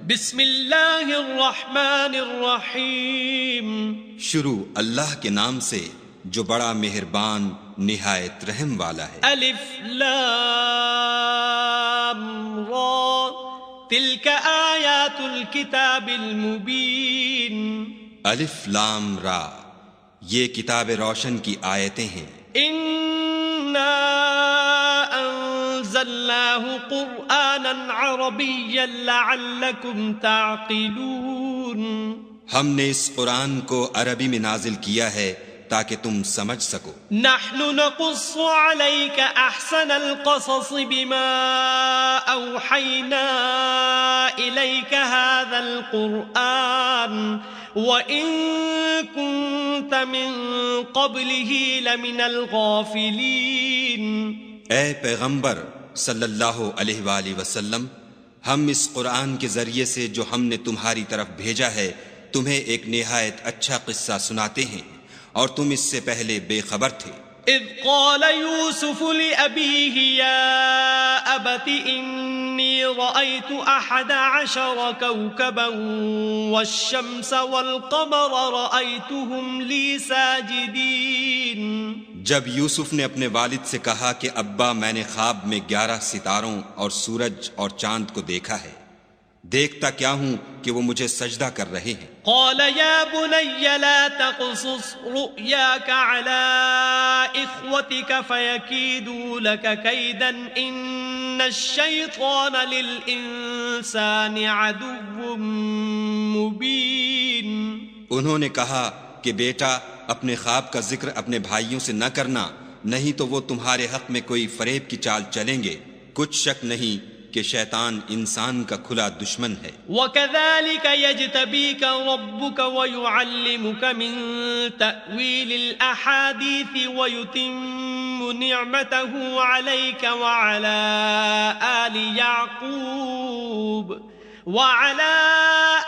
بسم اللہ الرحمن الرحیم، شروع اللہ کے نام سے جو بڑا مہربان نہایت رحم والا ہے۔ الف لام را تلک آیات الکتاب المبین۔ الف لام را، یہ کتاب روشن کی آیتیں ہیں۔ انا انزلناہ قرآنا عربیا لعلکم تعقلون۔ ہم نے اس قرآن کو عربی میں نازل کیا ہے تاکہ تم سمجھ سکو۔ نحن نقص عليك احسن القصص بما اوحينا اليك هذا القرآن وان كنت من قبله لمن الغافلين۔ اے پیغمبر صلی اللہ علیہ وآلہ وسلم، ہم اس قرآن کے ذریعے سے جو ہم نے تمہاری طرف بھیجا ہے تمہیں ایک نہایت اچھا قصہ سناتے ہیں، اور تم اس سے پہلے بے خبر تھے۔ اذ قال يوسف لأبيه يا أبت إني رأيت 11 كوكبا والشمس والقمر رأيتهم لي ساجدين۔ جب یوسف نے اپنے والد سے کہا کہ ابا میں نے خواب میں 11 ستاروں اور سورج اور چاند کو دیکھا ہے، دیکھتا کیا ہوں کہ وہ مجھے سجدہ کر رہے ہیں۔ قال يا بني لا تقصص رؤياك على إخوتك فيكيدوا لك كيدا إن الشيطان للإنسان عدو مبين۔ انہوں نے کہا کہ بیٹا اپنے خواب کا ذکر اپنے بھائیوں سے نہ کرنا، نہیں تو وہ تمہارے حق میں کوئی فریب کی چال چلیں گے۔ کچھ شک نہیں کہ شیطان انسان کا کھلا دشمن ہے۔ وَكَذَلِكَ يَجْتَبِيكَ رَبُّكَ وَيُعَلِّمُكَ مِن تَأْوِيلِ الْأَحَادِيثِ وَيُتِمُّ نِعْمَتَهُ عَلَيْكَ وَعَلَى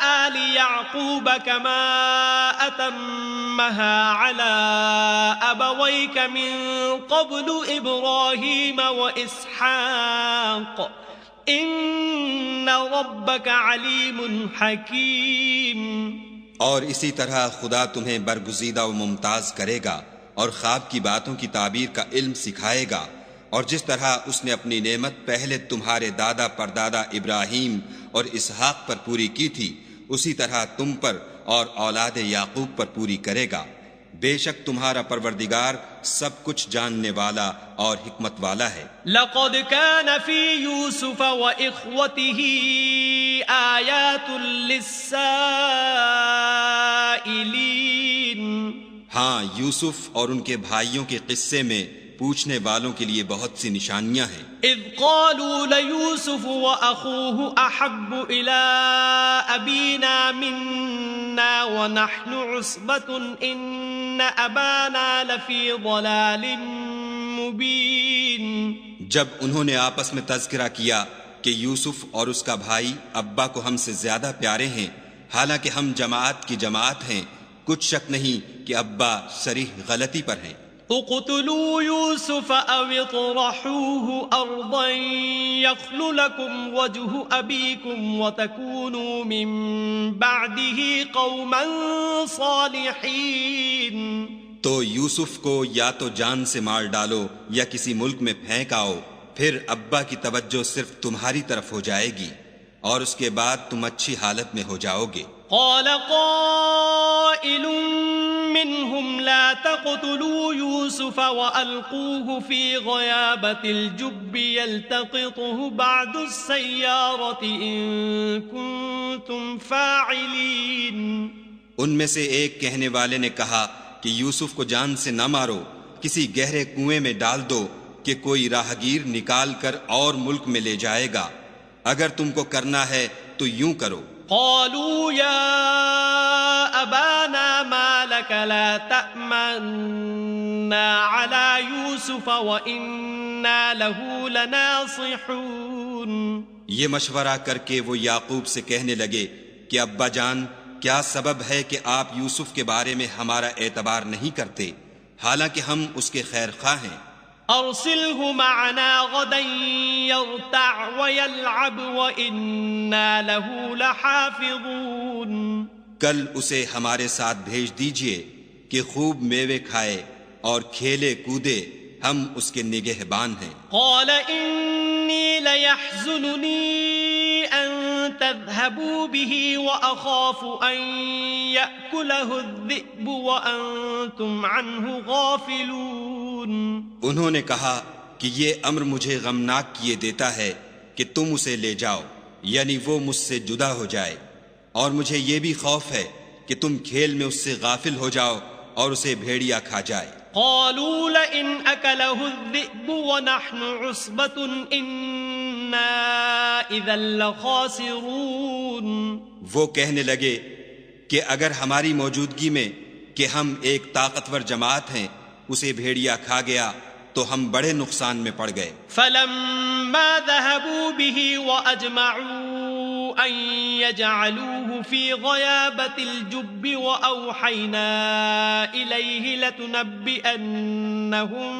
آلِ يَعْقُوبَ كَمَا أَتَمَّهَا عَلَى أَبَوَيْكَ مِن قَبْلُ إِبْرَاهِيمَ وَإِسْحَاقَ ان ربک علیم حکیم۔ اور اسی طرح خدا تمہیں برگزیدہ و ممتاز کرے گا اور خواب کی باتوں کی تعبیر کا علم سکھائے گا، اور جس طرح اس نے اپنی نعمت پہلے تمہارے دادا پردادا ابراہیم اور اسحاق پر پوری کی تھی، اسی طرح تم پر اور اولاد یعقوب پر پوری کرے گا۔ بے شک تمہارا پروردگار سب کچھ جاننے والا اور حکمت والا ہے۔ لقد كان في يوسف وإخوته آيات للسائلين۔ ہاں، یوسف اور ان کے بھائیوں کے قصے میں پوچھنے والوں کے لیے بہت سی نشانیاں ہیں۔ اذ قالوا ليوسف واخوه احب الى ابينا منا ونحن عصبة ان ابانا لفي ضلال مبين۔ جب انہوں نے آپس میں تذکرہ کیا کہ یوسف اور اس کا بھائی ابا کو ہم سے زیادہ پیارے ہیں، حالانکہ ہم جماعت کی جماعت ہیں، کچھ شک نہیں کہ ابا صریح غلطی پر ہیں۔ اقتلوا يوسف او اطرحوه ارضا يخل لكم وجه ابيكم وتكونوا من بعده قوما صالحين۔ تو یوسف کو یا تو جان سے مار ڈالو یا کسی ملک میں پھینک آؤ، پھر ابا کی توجہ صرف تمہاری طرف ہو جائے گی اور اس کے بعد تم اچھی حالت میں ہو جاؤ گے۔ قال قائل منهم لا تقتلوا يوسف وألقوه في غيابة الجب يلتقطه بعض السيارة إن كنتم فاعلين۔ ان میں سے ایک کہنے والے نے کہا کہ یوسف کو جان سے نہ مارو، کسی گہرے کنویں میں ڈال دو کہ کوئی راہگیر نکال کر اور ملک میں لے جائے گا، اگر تم کو کرنا ہے تو یوں کرو۔ قالوا يا أبانا ما لك لا تأمنا على يوسف وإنا له لناصحون۔ یہ مشورہ کر کے وہ یعقوب سے کہنے لگے کہ ابا جان، کیا سبب ہے کہ آپ یوسف کے بارے میں ہمارا اعتبار نہیں کرتے، حالانکہ ہم اس کے خیر خواہ ہیں۔ أرسله معنا غدا يرتع ويلعب وإنا له لحافظون. کل اسے ہمارے ساتھ بھیج دیجئے کہ خوب میوے کھائے اور کھیلے کودے، ہم اس کے نگہبان ہیں. قال إني ليحزنني أن تذهبوا به وأخاف أن يأكله الذئب وأنتم عنه غافلون. انہوں نے کہا کہ یہ امر مجھے غمناک کیے دیتا ہے کہ تم اسے لے جاؤ، یعنی وہ مجھ سے جدا ہو جائے، اور مجھے یہ بھی خوف ہے کہ تم کھیل میں اس سے غافل ہو جاؤ اور اسے بھیڑیا کھا جائے. قالوا لئن أكله الذئب ونحن عصبة إنا إذا لخاسرون. وہ کہنے لگے کہ اگر ہماری موجودگی میں کہ ہم ایک طاقتور جماعت ہیں اسے بھیڑیا کھا گیا تو ہم بڑے نقصان میں پڑ گئے. فلما ذهبوا به وأجمعوا أن يجعلوه في غيابة الجب وأوحينا إليه لتنبئنهم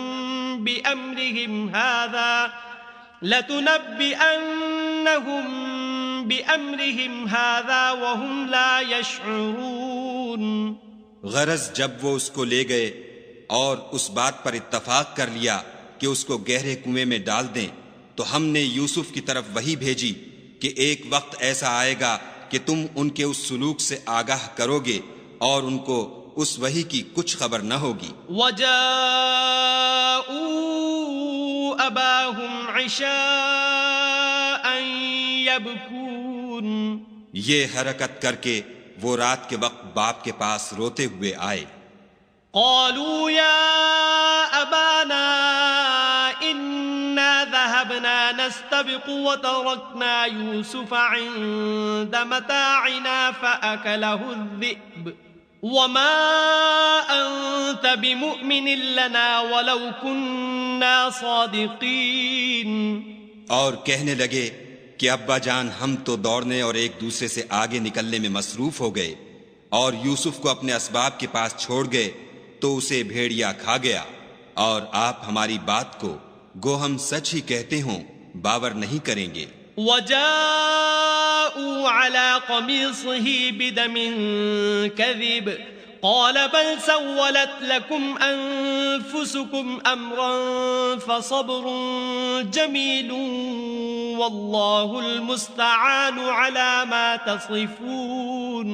بأمرهم هذا وهم لا يشعرون. غرض جب وہ اس کو لے گئے اور اس بات پر اتفاق کر لیا کہ اس کو گہرے کنویں میں ڈال دیں، تو ہم نے یوسف کی طرف وحی بھیجی کہ ایک وقت ایسا آئے گا کہ تم ان کے اس سلوک سے آگاہ کرو گے اور ان کو اس وحی کی کچھ خبر نہ ہوگی. وَجَاءُوا أَبَاهُمْ عِشَاءً يَبْكُونَ. یہ حرکت کر کے وہ رات کے وقت باپ کے پاس روتے ہوئے آئے. قالوا يا أبانا إنا ذهبنا نستبق وتركنا يوسف عند متاعنا فأكله الذئب وما أنت بمؤمن لنا ولو كنا صادقين. اور کہنے لگے کہ ابا جان ہم تو دوڑنے اور ایک دوسرے سے آگے نکلنے میں مصروف ہو گئے اور یوسف کو اپنے اسباب کے پاس چھوڑ گئے تو اسے بھیڑیا کھا گیا، اور آپ ہماری بات کو گو ہم سچ ہی کہتے ہوں باور نہیں کریں گے. وَجَاءُوا عَلَى قَمِيصِهِ بِدَمٍ كَذِبٍ قَالَ بَلْ سَوَّلَتْ لَكُمْ أَنفُسُكُمْ أَمْرًا فَصَبْرٌ جَمِيلٌ وَاللَّهُ الْمُسْتَعَانُ عَلَى مَا تَصِفُونَ.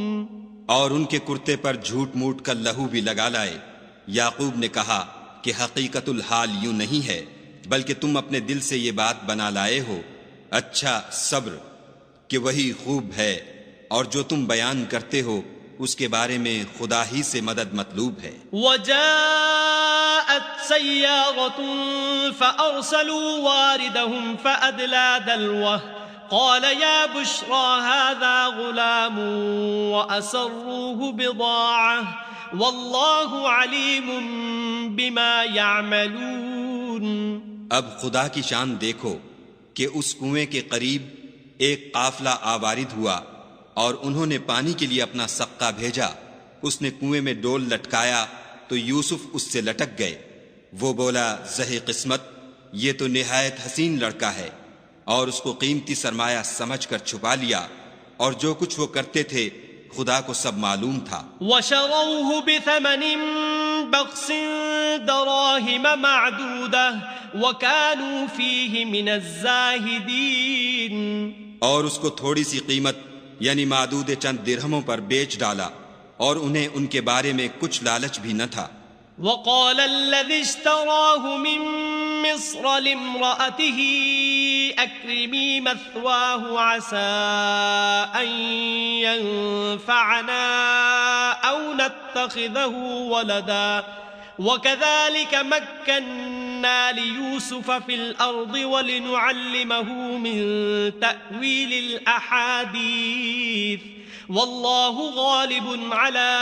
اور ان کے کرتے پر جھوٹ موٹ کا لہو بھی لگا لائے. یعقوب نے کہا کہ حقیقت الحال یوں نہیں ہے بلکہ تم اپنے دل سے یہ بات بنا لائے ہو. اچھا صبر کہ وہی خوب ہے، اور جو تم بیان کرتے ہو اس کے بارے میں خدا ہی سے مدد مطلوب ہے. وجاءت سيارة فأرسلوا واردهم فأدلى دلوه قال يا بشرى هذا غلام وأسروه بضاعة والله عليم بما يعملون. اب خدا کی شان دیکھو کہ اس کنویں کے قریب ایک قافلہ آوارد ہوا اور انہوں نے پانی کے لیے اپنا سقہ بھیجا. اس نے کنویں میں ڈول لٹکایا تو یوسف اس سے لٹک گئے. وہ بولا زہے قسمت، یہ تو نہایت حسین لڑکا ہے، اور اس کو قیمتی سرمایہ سمجھ کر چھپا لیا، اور جو کچھ وہ کرتے تھے خدا کو سب معلوم تھا. وَشَرَوْهُ بِثَمَنٍ بَخْسٍ دَرَاهِمَ مَعْدُودَةٍ وَكَانُوا فِيهِ مِنَ الزَّاهِدِينَ. اور اس کو تھوڑی سی قیمت یعنی معدود چند درہموں پر بیچ ڈالا، اور انہیں ان کے بارے میں کچھ لالچ بھی نہ تھا. وقال الذي اشتراه من مصر لامرأته أكرمي مثواه عسى أن ينفعنا أو نتخذه ولدا وكذلك مكنا ليوسف في الأرض ولنعلمه من تأويل الأحاديث والله غالب على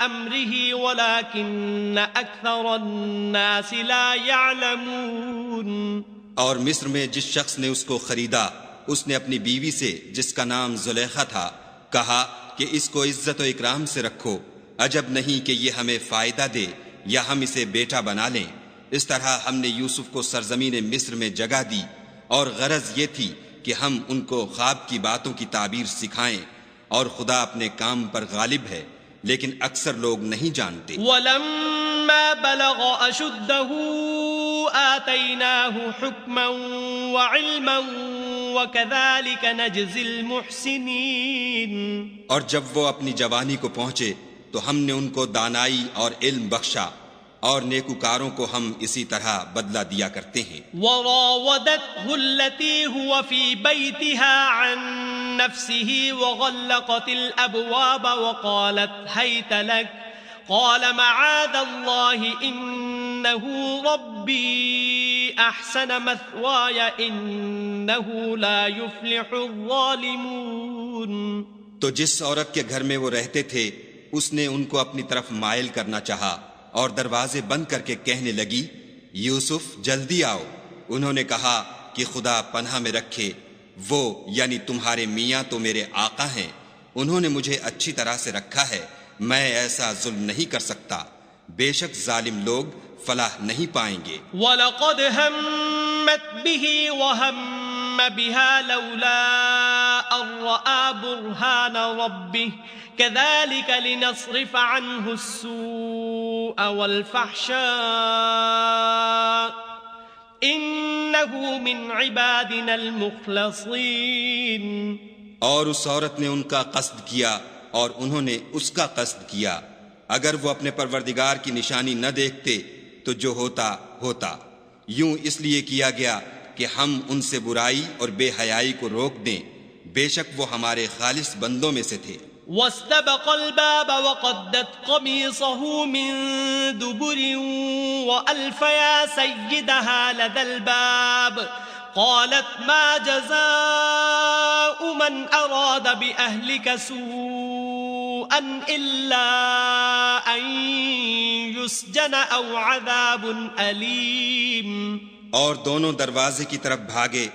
أمره ولكن أكثر الناس لا يعلمون. اور مصر میں جس شخص نے اس کو خریدا اس نے اپنی بیوی سے جس کا نام زلیخا تھا کہا کہ اس کو عزت و اکرام سے رکھو، عجب نہیں کہ یہ ہمیں فائدہ دے یا ہم اسے بیٹا بنا لیں، اس طرح ہم نے یوسف کو سرزمین مصر میں جگہ دی، اور غرض یہ تھی کہ ہم ان کو خواب کی باتوں کی تعبیر سکھائیں، اور خدا اپنے کام پر غالب ہے، لیکن اکثر لوگ نہیں جانتے۔ وَلَمَّا بَلَغَ أَشُدَّهُ آتَيْنَاهُ حُكْمًا وَعِلْمًا وَكَذَلِكَ نَجْزِي الْمُحْسِنِينَ، اور جب وہ اپنی جوانی کو پہنچے تو ہم نے ان کو دانائی اور علم بخشا، اور نیکوکاروں کو ہم اسی طرح بدلہ دیا کرتے ہیں۔ وراودته التي هو في بيتها عن نفسه وغلقت الأبواب وقالت هيت لك قال معاذ الله إنه ربي أحسن مثواي إنه لا يفلح الظالمون۔ تو جس عورت کے گھر میں وہ رہتے تھے اس نے ان کو اپنی طرف مائل کرنا چاہا اور دروازے بند کر کے کہنے لگی، یوسف جلدی آؤ۔ انہوں نے کہا کہ خدا پناہ میں رکھے، وہ یعنی تمہارے میاں تو میرے آقا ہیں، انہوں نے مجھے اچھی طرح سے رکھا ہے، میں ایسا ظلم نہیں کر سکتا، بے شک ظالم لوگ فلاح نہیں پائیں گے۔ وَلَقَدْ هَمَّتْ بِهِ وَهَمَّ بِهَا لَوْلَا أَن رَّأَىٰ بُرْهَانَ رَبِّهِ كَذَلِكَ لِنَصْرِفَ عَنْهُ السُّوءَ وَالْفَحْشَاءَ إِنَّهُ مِنْ عِبَادِنَا الْمُخْلَصِينَ۔ اور اس عورت نے ان کا قصد کیا اور انہوں نے اس کا قصد کیا، اگر وہ اپنے پروردگار کی نشانی نہ دیکھتے تو جو ہوتا ہوتا، یوں اس لیے کیا گیا کہ ہم ان سے برائی اور بے حیائی کو روک دیں، بے شک وہ ہمارے خالص بندوں میں سے تھے۔ واستبق الباب وقدت قميصه من دبر وألف يا سيدها لدى الباب قالت ما جزاء من أراد بأهلك سوءا إلا أن يسجن أو عذاب أليم۔ اور دونوں دروازے کی طرف بھاگے،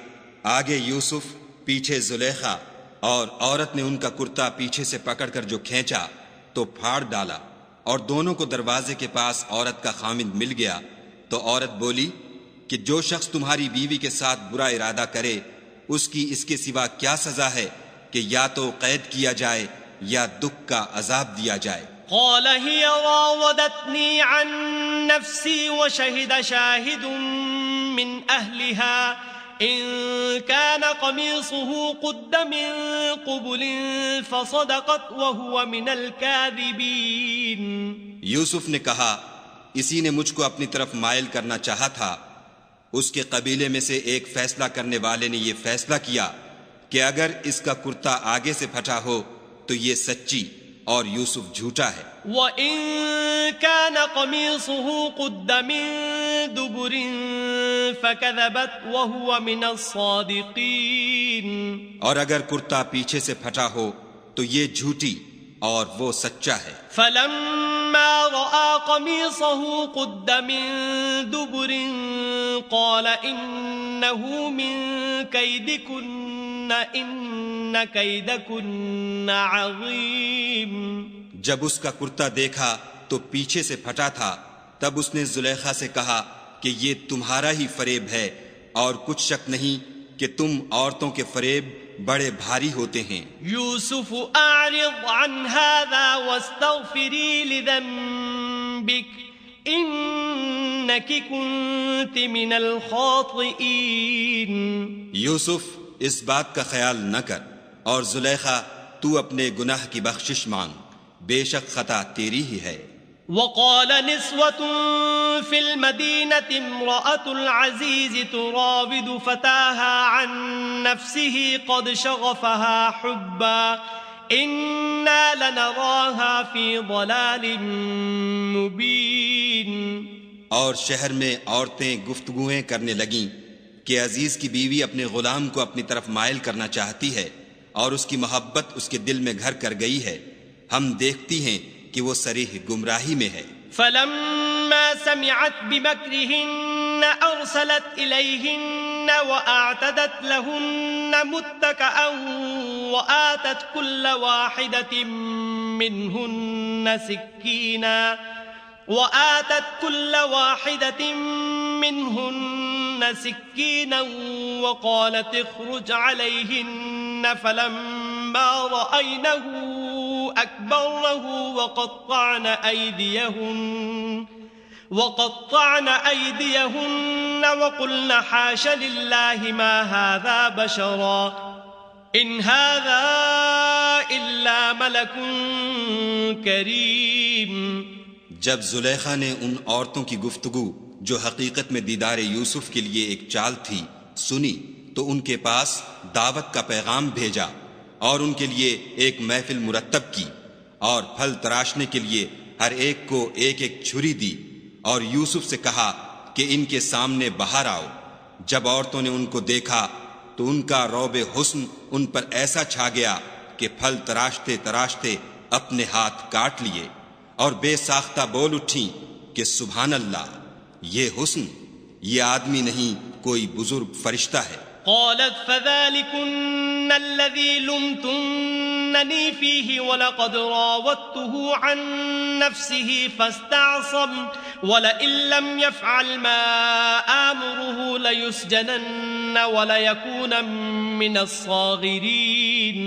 آگے یوسف، پیچھے زلیخا، اور عورت نے ان کا کرتا پیچھے سے پکڑ کر جو کھینچا تو پھاڑ ڈالا، اور دونوں کو دروازے کے پاس عورت کا خامند مل گیا۔ تو عورت بولی کہ جو شخص تمہاری بیوی کے ساتھ برا ارادہ کرے اس کی اس کے سوا کیا سزا ہے کہ یا تو قید کیا جائے یا دکھ کا عذاب دیا جائے۔ قال هي راودتني عن نفسي وشهد شاهد من أهلها إن كان قميصه قد من قبل فصدقت وهو من الكاذبين۔ یوسف نے کہا، اسی نے مجھ کو اپنی طرف مائل کرنا چاہا تھا، اس کے قبیلے میں سے ایک فیصلہ کرنے والے نے یہ فیصلہ کیا کہ اگر اس کا کرتا آگے سے پھٹا ہو تو یہ سچی اور یوسف جھوٹا ہے۔ وَإِن كَانَ قَمِيصُهُ قُدَّ مِن دُبُرٍ فَكَذَبَتْ وَهُوَ مِنَ الصَّادِقِينَ۔ اور اگر کرتا پیچھے سے پھٹا ہو تو یہ جھوٹی اور وہ سچا ہے۔ فَلَمَّا رَأَىٰ قَمِيصَهُ قُدَّ مِن دُبُرٍ قَالَ إِنَّهُ مِن كَيْدِكُنَّ إِنَّ كَيْدَكُنَّ عَظِيمٌ۔ جب اس کا کرتا دیکھا تو پیچھے سے پھٹا تھا، تب اس نے زلیخا سے کہا کہ یہ تمہارا ہی فریب ہے، اور کچھ شک نہیں کہ تم عورتوں کے فریب بڑے بھاری ہوتے ہیں۔ یوسف اعرض عن هذا واستغفری لذنبک انک کنت من الخاطئین۔ یوسف اس بات کا خیال نہ کر، اور زلیخا تو اپنے گناہ کی بخشش مانگ، بے شک خطا تیری ہی ہے۔ وقال نسوة في المدينة امرأة العزيز تراود فتاها عن نفسه قد شغفها حبا إنا لنراها في ضلال مبين۔ اور شہر میں عورتیں گفتگویں کرنے لگیں کہ عزیز کی بیوی اپنے غلام کو اپنی طرف مائل کرنا چاہتی ہے اور اس کی محبت اس کے دل میں گھر کر گئی ہے، ہم دیکھتی ہیں کہ وہ صریح گمراہی میں ہے۔ فلما سمعت بمكرهن أرسلت إليهن وأعتدت لهن متكئا وآتت كل واحدة منهن سكينا وآتت كل واحدة منهن سكينا وقالت اخرج عليهن فلما رأينه أكبرنه وقطعن أيديهن وقلن حاش لله ما هذا بشرا إن هذا إلا ملك كريم. جب زلیخا نے ان عورتوں کی گفتگو جو حقیقت میں دیدار یوسف کے لیے ایک چال تھی سنی تو ان کے پاس دعوت کا پیغام بھیجا اور ان کے لیے ایک محفل مرتب کی اور پھل تراشنے کے لیے ہر ایک کو ایک ایک چھری دی اور یوسف سے کہا کہ ان کے سامنے باہر آؤ. جب عورتوں نے ان کو دیکھا تو ان کا روب حسن ان پر ایسا چھا گیا کہ پھل تراشتے تراشتے اپنے ہاتھ کاٹ لیے اور بے ساختہ بول اٹھیں کہ سبحان اللہ، یہ حسن، یہ آدمی نہیں کوئی بزرگ فرشتہ ہے. قالت فذلكن الذي لمتنني فيه ولقد راودته عن نفسه فاستعصم ولئن لم يفعل ما آمره ليسجنن وليكون من الصاغرين.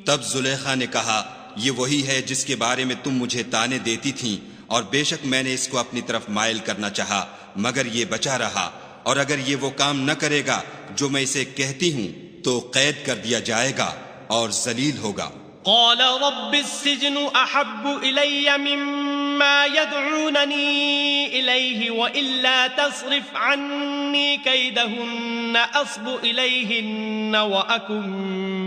تب زلیخا نے کہا یہ وہی ہے جس کے بارے میں تم مجھے طعنے دیتی تھیں اور بے شک میں نے اس کو اپنی طرف مائل کرنا چاہا مگر یہ بچا رہا اور اگر یہ وہ کام نہ کرے گا جو میں اسے کہتی ہوں تو قید کر دیا جائے گا اور ذلیل ہوگا. قال رب السجن احب الي مما يدعونني اليه والا تصرف عني كيدهن اصب اليهن واكن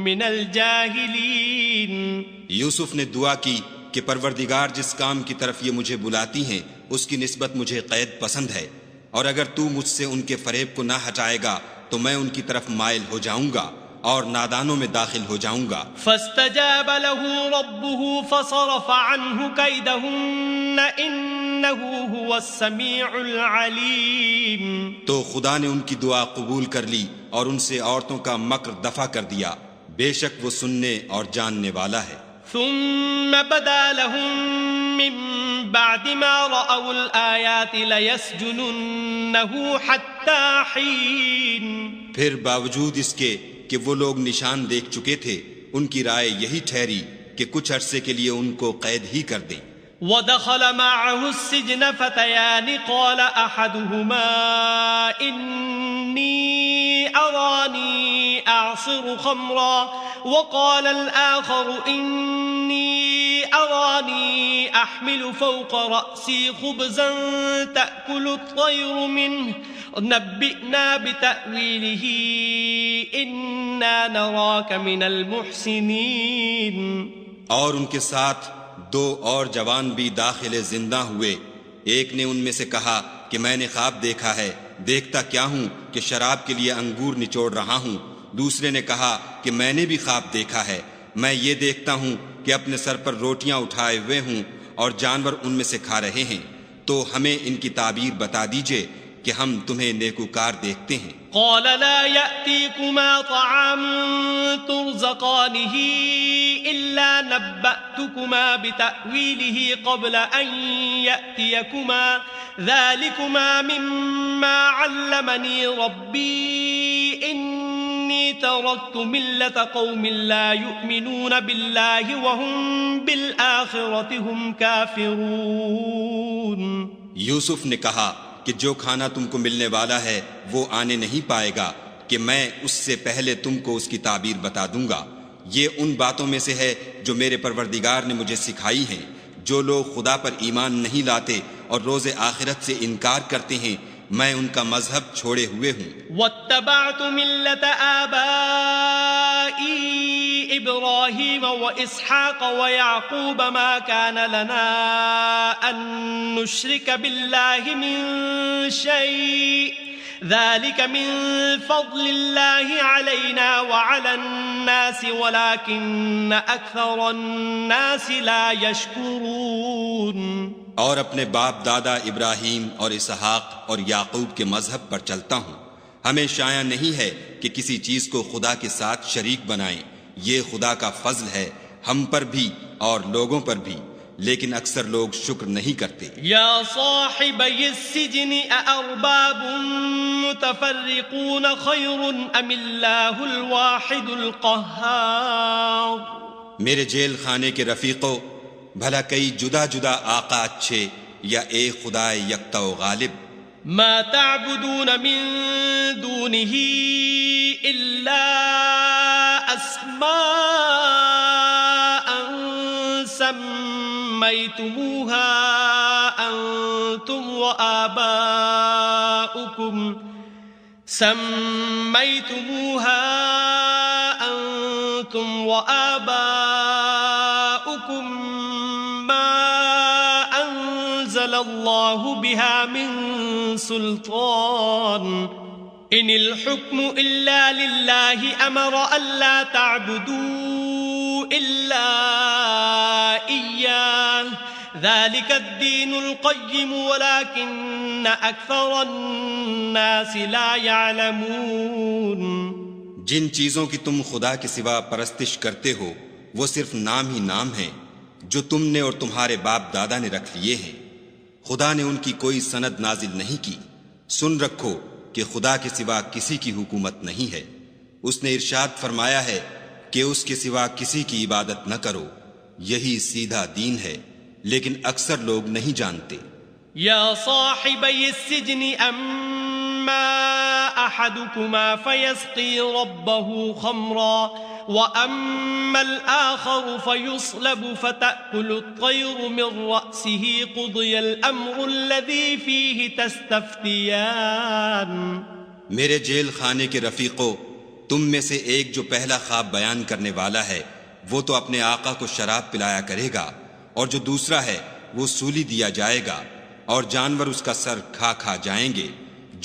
من الجاهلين. یوسف نے دعا کی کہ پروردگار جس کام کی طرف یہ مجھے بلاتی ہیں اس کی نسبت مجھے قید پسند ہے اور اگر تو مجھ سے ان کے فریب کو نہ ہٹائے گا تو میں ان کی طرف مائل ہو جاؤں گا اور نادانوں میں داخل ہو جاؤں گا. فاستجاب له ربه فصرف عنه كيدهن انه هو السميع العليم. تو خدا نے ان کی دعا قبول کر لی اور ان سے عورتوں کا مکر دفع کر دیا، بے شک وہ سننے اور جاننے والا ہے. ثم بدا لهم من بعد ما رأوا الآيات ليسجننه حتى حين. پھر باوجود اس کے کہ وہ لوگ نشان دیکھ چکے تھے ان کی رائے یہی ٹھہری کہ کچھ عرصے کے لیے ان کو قید ہی کر دیں. ودخل معه السجن فتيان قال أحدهما إني أراني أعصر خمرا وقال الآخر إني أراني أحمل فوق رأسي خبزا تأكل الطير منه نبئنا بتأويله إنا نراك من المحسنين. اور ان کے ساتھ دو اور جوان بھی داخل زندہ ہوئے. ایک نے ان میں سے کہا کہ میں نے خواب دیکھا ہے، دیکھتا کیا ہوں کہ شراب کے لیے انگور نچوڑ رہا ہوں. دوسرے نے کہا کہ میں نے بھی خواب دیکھا ہے، میں یہ دیکھتا ہوں کہ اپنے سر پر روٹیاں اٹھائے ہوئے ہوں اور جانور ان میں سے کھا رہے ہیں، تو ہمیں ان کی تعبیر بتا دیجئے کہ ہم تمہیں نیکوکار دیکھتے ہیں. قال لا يأتيكما طعام ترزقانه إلا نبأتكما بتأويله قبل أن يأتيكما ذلكما مما علمني ربي إني تركت ملة قوم لا يؤمنون بالله وهم بالآخرة هم كافرون. یوسف نے کہا کہ جو کھانا تم کو ملنے والا ہے وہ آنے نہیں پائے گا کہ میں اس سے پہلے تم کو اس کی تعبیر بتا دوں گا. یہ ان باتوں میں سے ہے جو میرے پروردگار نے مجھے سکھائی ہیں. جو لوگ خدا پر ایمان نہیں لاتے اور روز آخرت سے انکار کرتے ہیں میں ان کا مذہب چھوڑے ہوئے ہوں. واتبعت ملة آبائي إبراهيم وإسحاق ويعقوب ما كان لنا أن نشرك بالله من شيء ذلك من فضل الله علينا وعلى الناس ولكن أكثر الناس لا يشكرون. اور اپنے باپ دادا ابراہیم اور اسحاق اور یعقوب کے مذہب پر چلتا ہوں. ہمیں شایع نہیں ہے کہ کسی چیز کو خدا کے ساتھ شریک بنائیں. یہ خدا کا فضل ہے ہم پر بھی اور لوگوں پر بھی، لیکن اکثر لوگ شکر نہیں کرتے۔ یا صاحبی السجن اارباب متفرقون خیر ام اللہ الواحد القہار۔ میرے جیل خانے کے رفیقوں، بھلا کئی جدا جدا آقا اچھے یا ایک خدا یکتا و غالب؟ ما تعبدون من دونه الا اسماء سميتموها أنتم وآباؤكم ما أنزل الله بها من سلطان إن الحكم إلا لله أمر ألا تعبدوا إلا إياه ذلك الدين القيم ولكن أكثر الناس لا يعلمون۔ جن چیزوں کی تم خدا کے سوا پرستش کرتے ہو وہ صرف نام ہی نام ہیں جو تم نے اور تمہارے باپ دادا نے رکھ لیے ہیں، خدا نے ان کی کوئی سند نازل نہیں کی۔ سن رکھو کہ خدا کے سوا کسی کی حکومت نہیں ہے، اس نے ارشاد فرمایا ہے کہ اس کے سوا کسی کی عبادت نہ کرو، یہی سیدھا دین ہے، لیکن اکثر لوگ نہیں جانتے۔ یا صاحبی السجن اما احدكما فيسقي ربه خمرا واما الاخر فيصلب فتأكل الطير من رأسه قضي الامر الذي فيه تستفتيان۔ میرے جیل خانے کے رفیقوں، تم میں سے ایک جو پہلا خواب بیان کرنے والا ہے وہ تو اپنے آقا کو شراب پلایا کرے گا، اور جو دوسرا ہے وہ سولی دیا جائے گا، اور جانور اس کا سر کھا کھا جائیں گے۔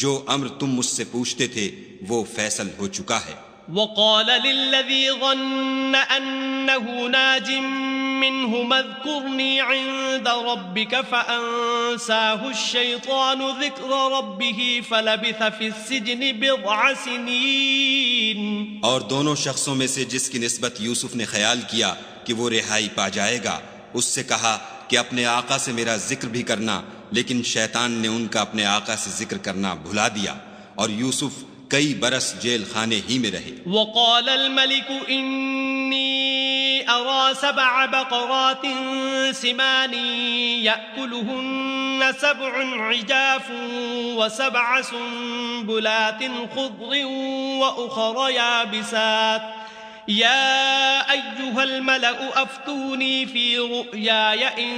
جو امر تم مجھ سے پوچھتے تھے وہ فیصل ہو چکا ہے۔ وقال للذي ظن أنه ناج منهم اذكرني عند ربك فأنساه الشيطان ذكر ربه فلبث في السجن بضع سنين۔ اور دونوں شخصوں میں سے جس کی نسبت یوسف نے خیال کیا کہ وہ رہائی پا جائے گا، اس سے کہا کہ اپنے آقا سے میرا ذکر بھی کرنا، لیکن شیطان نے ان کا اپنے آقا سے ذکر کرنا بھلا دیا، اور یوسف کئی برس جیل خانے ہی میں رہے۔ وقال الملك إني أرى 7 بقرات سمان يأكلهن 7 عجاف و7 سنبلات خضر وأخر يابسات يا أيها الملأ أفتوني في رؤياي إن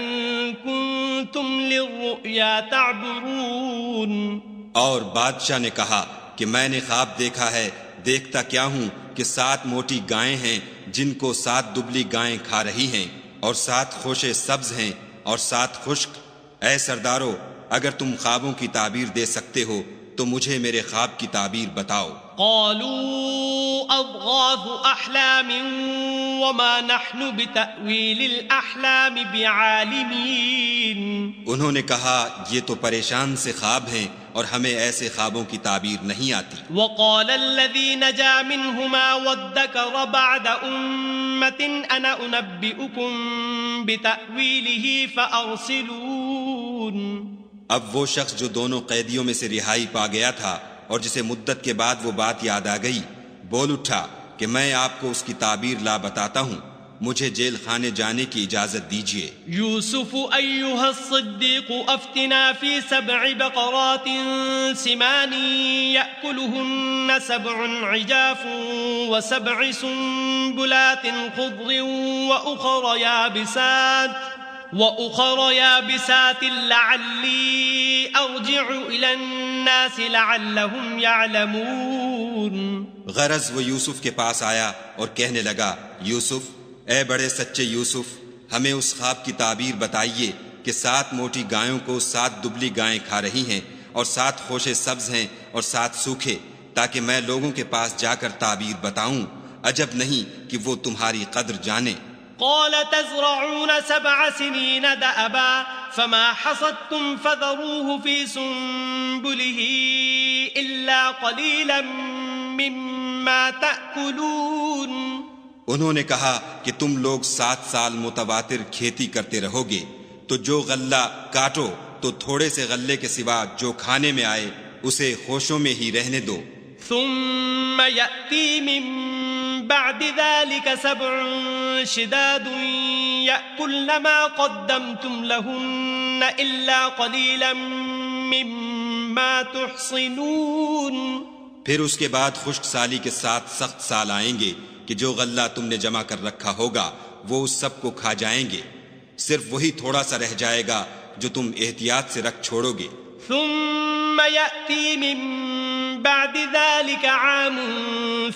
كنتم للرؤيا تعبرون۔ اور بادشاہ نے کہا کہ میں نے خواب دیکھا ہے، دیکھتا کیا ہوں کہ 7 موٹی گائیں ہیں جن کو 7 دبلی گائیں کھا رہی ہیں، اور 7 خوشے سبز ہیں اور 7 خشک۔ اے سردارو، اگر تم خوابوں کی تعبیر دے سکتے ہو تو مجھے میرے خواب کی تعبیر بتاؤ۔ قالوا أضغاث أحلام وما نحن بتأويل الأحلام بعالمين۔ انہوں نے کہا یہ تو پریشان سے خواب ہیں اور ہمیں ایسے خوابوں کی تعبیر نہیں آتی۔ وقال الذي نجا منهما وادكر بعد أمة أنا أنبئكم بتأويله فأرسلون۔ اب وہ شخص جو دونوں قیدیوں میں سے رہائی پا گیا تھا اور جسے مدت کے بعد وہ بات یاد آ گئی، بول اٹھا کہ میں آپ کو اس کی تعبیر لا بتاتا ہوں، مجھے جیل خانے جانے کی اجازت دیجیے۔ یوسف ایھا الصدیق افتنا فی 7 بقرات سمان یأکلہن 7 عجاف و7 سنبلات خضر وأخر يابسات لعلی ارجع الى الناس لعلهم يعلمون۔ غرض وہ یوسف کے پاس آیا اور کہنے لگا، یوسف، اے بڑے سچے یوسف، ہمیں اس خواب کی تعبیر بتائیے کہ 7 موٹی گایوں کو 7 دبلی گائیں کھا رہی ہیں، اور 7 خوشے سبز ہیں اور 7 سوکھے، تاکہ میں لوگوں کے پاس جا کر تعبیر بتاؤں، عجب نہیں کہ وہ تمہاری قدر جانے۔ قال تزرعون 7 سنين دأبا فما حصدتم فذروه في سنبله إلا قليلا مما تأكلون۔ انہوں نے کہا کہ تم لوگ 7 سال متواتر کھیتی کرتے رہو گے، تو جو غلہ کاٹو تو تھوڑے سے غلے کے سوا جو کھانے میں آئے اسے خوشوں میں ہی رہنے دو۔ ثم يأتي من بعد ذلك 7 شداد يأكلن ما قدمتم لهن إلا قليلا مما تحصنون۔ پھر اس کے بعد خشک سالی کے ساتھ سخت سال آئیں گے کہ جو غلہ تم نے جمع کر رکھا ہوگا وہ اس سب کو کھا جائیں گے، صرف وہی تھوڑا سا رہ جائے گا جو تم احتیاط سے رکھ چھوڑو گے۔ ثم يأتي من بعد ذلك عام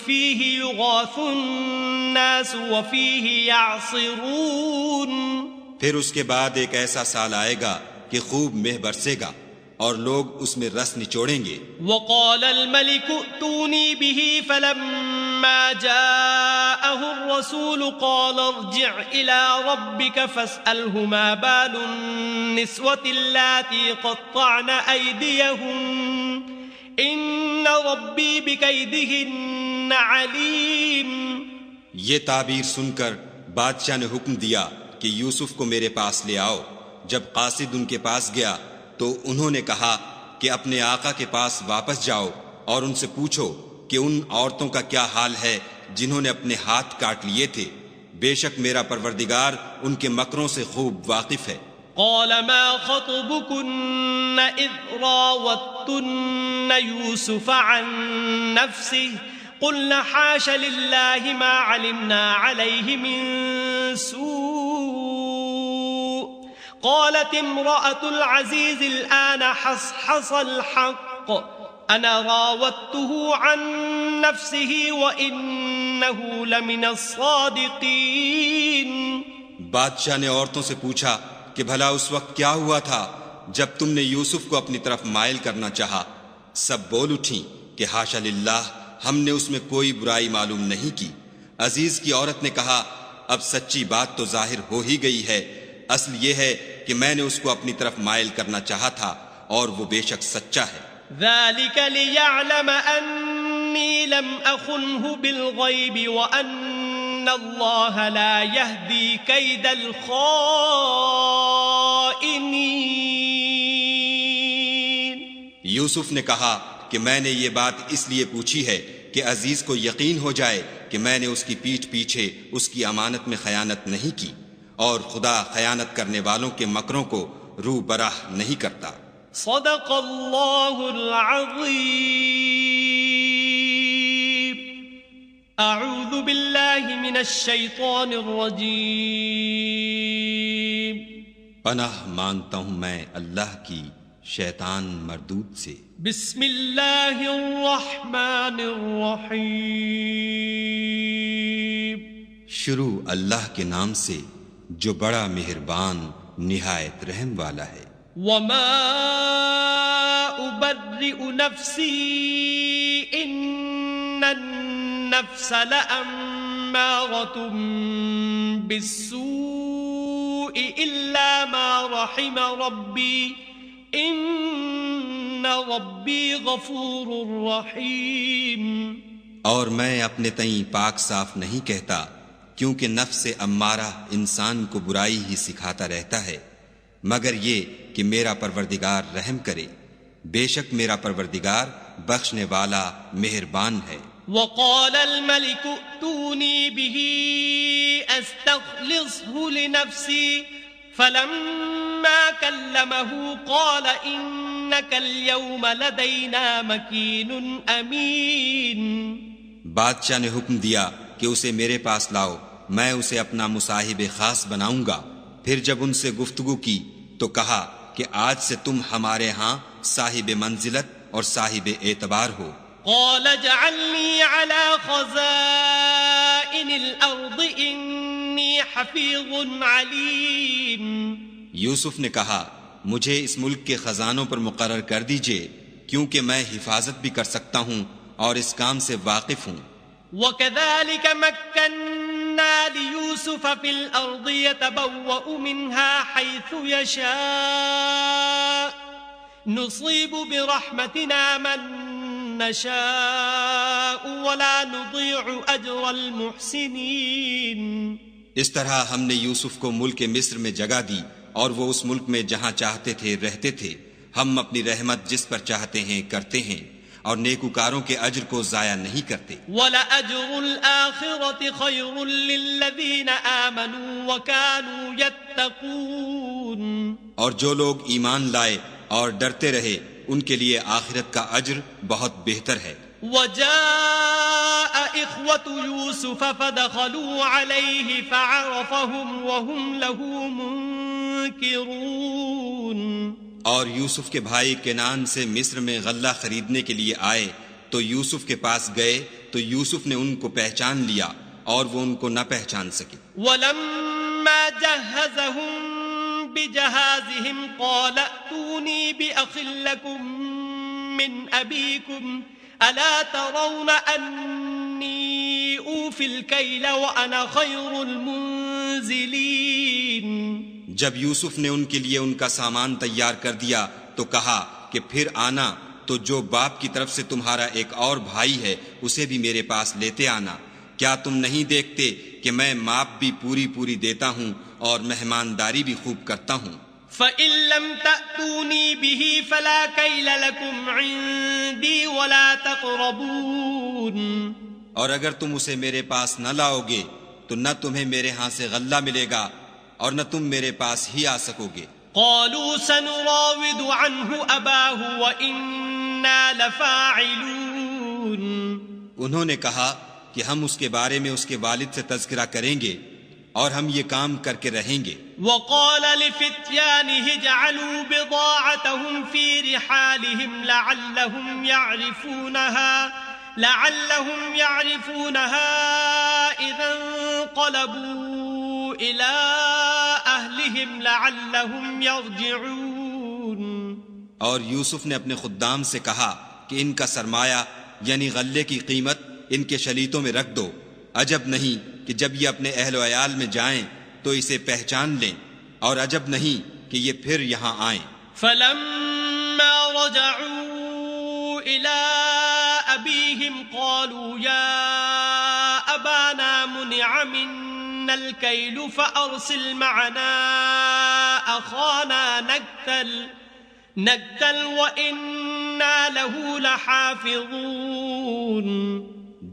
فيه يغاث الناس وفيه يعصرون۔ پھر اس کے بعد ایک ایسا سال آئے گا کہ خوب مہ برسے گا اور لوگ اس میں رس نچوڑیں گے۔ وقال الملك ائتوني به فلما جاءه الرسول قال ارجع إلى ربك فاسأله ما بال النسوة اللاتي قطعن أيديهن إن ربي بكيدهن عليم۔ یہ تعبیر سن کر بادشاہ نے حکم دیا کہ یوسف کو میرے پاس لے آؤ۔ جب قاصد ان کے پاس گیا تو انہوں نے کہا کہ اپنے آقا کے پاس واپس جاؤ اور ان سے پوچھو کہ ان عورتوں کا کیا حال ہے جنہوں نے اپنے ہاتھ کاٹ لیے تھے، بے شک میرا پروردگار ان کے مکروں سے خوب واقف ہے۔ قال ما خطبكن إذ راوتن يوسف عن نفسه قلنا حاش لله ما علمنا عليه من سوء قالت امرأة العزيز الآن حصحص الحق أنا راودته عن نفسه وإنه لمن الصادقين۔ بادشاہ نے عورتوں سے پوچھا کہ بھلا اس وقت کیا ہوا تھا جب تم نے یوسف کو اپنی طرف مائل کرنا چاہا؟ سب بول اٹھیں کہ حاشا للہ، ہم نے اس میں کوئی برائی معلوم نہیں کی۔ عزیز کی عورت نے کہا اب سچی بات تو ظاہر ہو ہی گئی ہے، اصل یہ ہے کہ میں نے اس کو اپنی طرف مائل کرنا چاہا تھا اور وہ بے شک سچا ہے۔ ذلك ليعلم أني لم أخنه بالغيب وأن الله لا يهدي كيد الخائنين۔ یوسف نے کہا کہ میں نے یہ بات اس لیے پوچھی ہے کہ عزیز کو یقین ہو جائے کہ میں نے اس کی پیٹھ پیچھے اس کی امانت میں خیانت نہیں کی، اور خدا خیانت کرنے والوں کے مکروں کو رو براہ نہیں کرتا۔ صدق اللہ العظیم۔ اعوذ باللہ من الشیطان الرجیم۔ پناہ مانگتا ہوں میں اللہ کی شیطان مردود سے۔ بسم اللہ الرحمن الرحیم۔ شروع اللہ کے نام سے جو بڑا مہربان نہایت رحم والا ہے۔ وما أبرئ نفسي إن النفس لأمارة بالسوء إلا ما رحم ربي إن ربي غفور رحيم۔ اور میں اپنے تئیں پاک صاف نہیں کہتا، کیونکہ نفس امارہ انسان کو برائی ہی سکھاتا رہتا ہے، مگر یہ کہ میرا پروردگار رحم کرے، بے شک میرا پروردگار بخشنے والا مہربان ہے۔ وقال الملك ائتوني به استخلصه لنفسي فلما كلمه قال إنك اليوم لدينا مكين أمين۔ بادشاہ نے حکم دیا کہ اسے میرے پاس لاؤ، میں اسے اپنا مصاحب خاص بناؤں گا۔ پھر جب ان سے گفتگو کی تو کہا کہ آج سے تم ہمارے ہاں صاحب منزلت اور صاحب اعتبار ہو۔ قال اجعلني على خزائن الأرض إني حفيظ عليم۔ یوسف نے کہا مجھے اس ملک کے خزانوں پر مقرر کر دیجئے، کیونکہ میں حفاظت بھی کر سکتا ہوں اور اس کام سے واقف ہوں۔ وكذلك مكنا ليوسف في الأرض يتبوأ منها حيث يشاء نصيب برحمتنا من نشاء ولا نضيع أجر المحسنين. اس طرح ہم نے یوسف کو ملک مصر میں جگہ دی اور وہ اس ملک میں جہاں چاہتے تھے رہتے تھے. ہم اپنی رحمت جس پر چاہتے ہیں کرتے ہیں اور نیکوکاروں کے اجر کو ضائع نہیں کرتے. وَلَأَجْرُ الْآخِرَةِ خَيْرٌ لِّلَّذِينَ آمَنُوا وَكَانُوا يَتَّقُونَ. اور جو لوگ ایمان لائے اور ڈرتے رہے ان کے لیے آخرت کا اجر بہت بہتر ہے. وَجَاءَ إِخْوَةُ يُوسُفَ فَدَخَلُوا عَلَيْهِ فَعَرَفَهُمْ وَهُمْ لَهُ مُنكِرُونَ. اور یوسف کے بھائی کنان سے مصر میں غلہ خریدنے کے لیے آئے تو یوسف کے پاس گئے تو یوسف نے ان کو پہچان لیا اور وہ ان کو نہ پہچان سکے. وَلَمَّا جَهَّزَهُم بِجَهَازِهِمْ قَالَ ائْتُونِي بِأَخٍ لَّكُم مِّنْ أَبِيكُمْ أَلَا تَرَوْنَ أَنِّي أُوفِي الْكَيْلَ وَأَنَا خَيْرُ الْمُنزِلِينَ. جب یوسف نے ان کے لیے ان کا سامان تیار کر دیا تو کہا کہ پھر آنا تو جو باپ کی طرف سے تمہارا ایک اور بھائی ہے اسے بھی میرے پاس لیتے آنا. کیا تم نہیں دیکھتے کہ میں ماپ بھی پوری پوری دیتا ہوں اور مہمانداری بھی خوب کرتا ہوں. فَإِن لَّمْ تَأْتُونِي بِهِ فَلَا كَيْلَ لَكُمْ عِندِي وَلَا تَقْرَبُونَ. اور اگر تم اسے میرے پاس نہ لاؤ گے تو نہ تمہیں میرے ہاں سے غلہ ملے گا اور نہ تم میرے پاس ہی آ سکو گے. قالوا سنراود عنه أباه وإنا لفاعلون. انہوں نے کہا کہ ہم اس کے بارے میں اس کے والد سے تذکرہ کریں گے اور ہم یہ کام کر کے رہیں گے. وقال لفتيانه اجعلوا بضاعتهم في رحالهم لعلهم يعرفونها إذا انقلبوا إلى أهلهم لعلهم يرجعون. اور یوسف نے اپنے خدام سے کہا کہ ان کا سرمایہ یعنی غلے کی قیمت ان کے شلیتوں میں رکھ دو. عجب نہیں کہ جب یہ اپنے اہل و عیال میں جائیں تو اسے پہچان لیں اور عجب نہیں کہ یہ پھر یہاں آئیں. فلما رجعوا إلى أبيهم قالوا يا أبانا منع منا الكيل فأرسل معنا أخانا نكتل وإنا له لحافظون.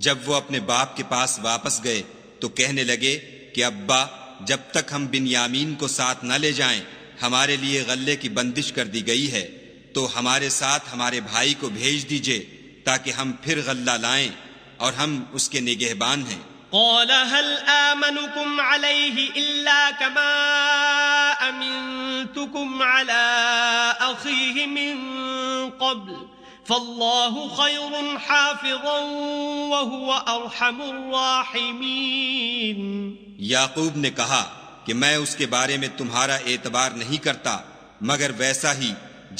جب وہ اپنے باپ کے پاس واپس گئے تو کہنے لگے کہ ابا جب تک ہم بنیامین کو ساتھ نہ لے جائیں ہمارے لیے غلے کی بندش کر دی گئی ہے تو ہمارے ساتھ ہمارے بھائی کو بھیج دیجئے تاکہ ہم پھر غلہ لائیں اور ہم اس کے نگہبان ہیں. قال هل آمنكم عليه إلا كما أمنتكم على أخيه من قبل فالله خير حافظا وهو أرحم الراحمين. یعقوب نے کہا کہ میں اس کے بارے میں تمہارا اعتبار نہیں کرتا مگر ویسا ہی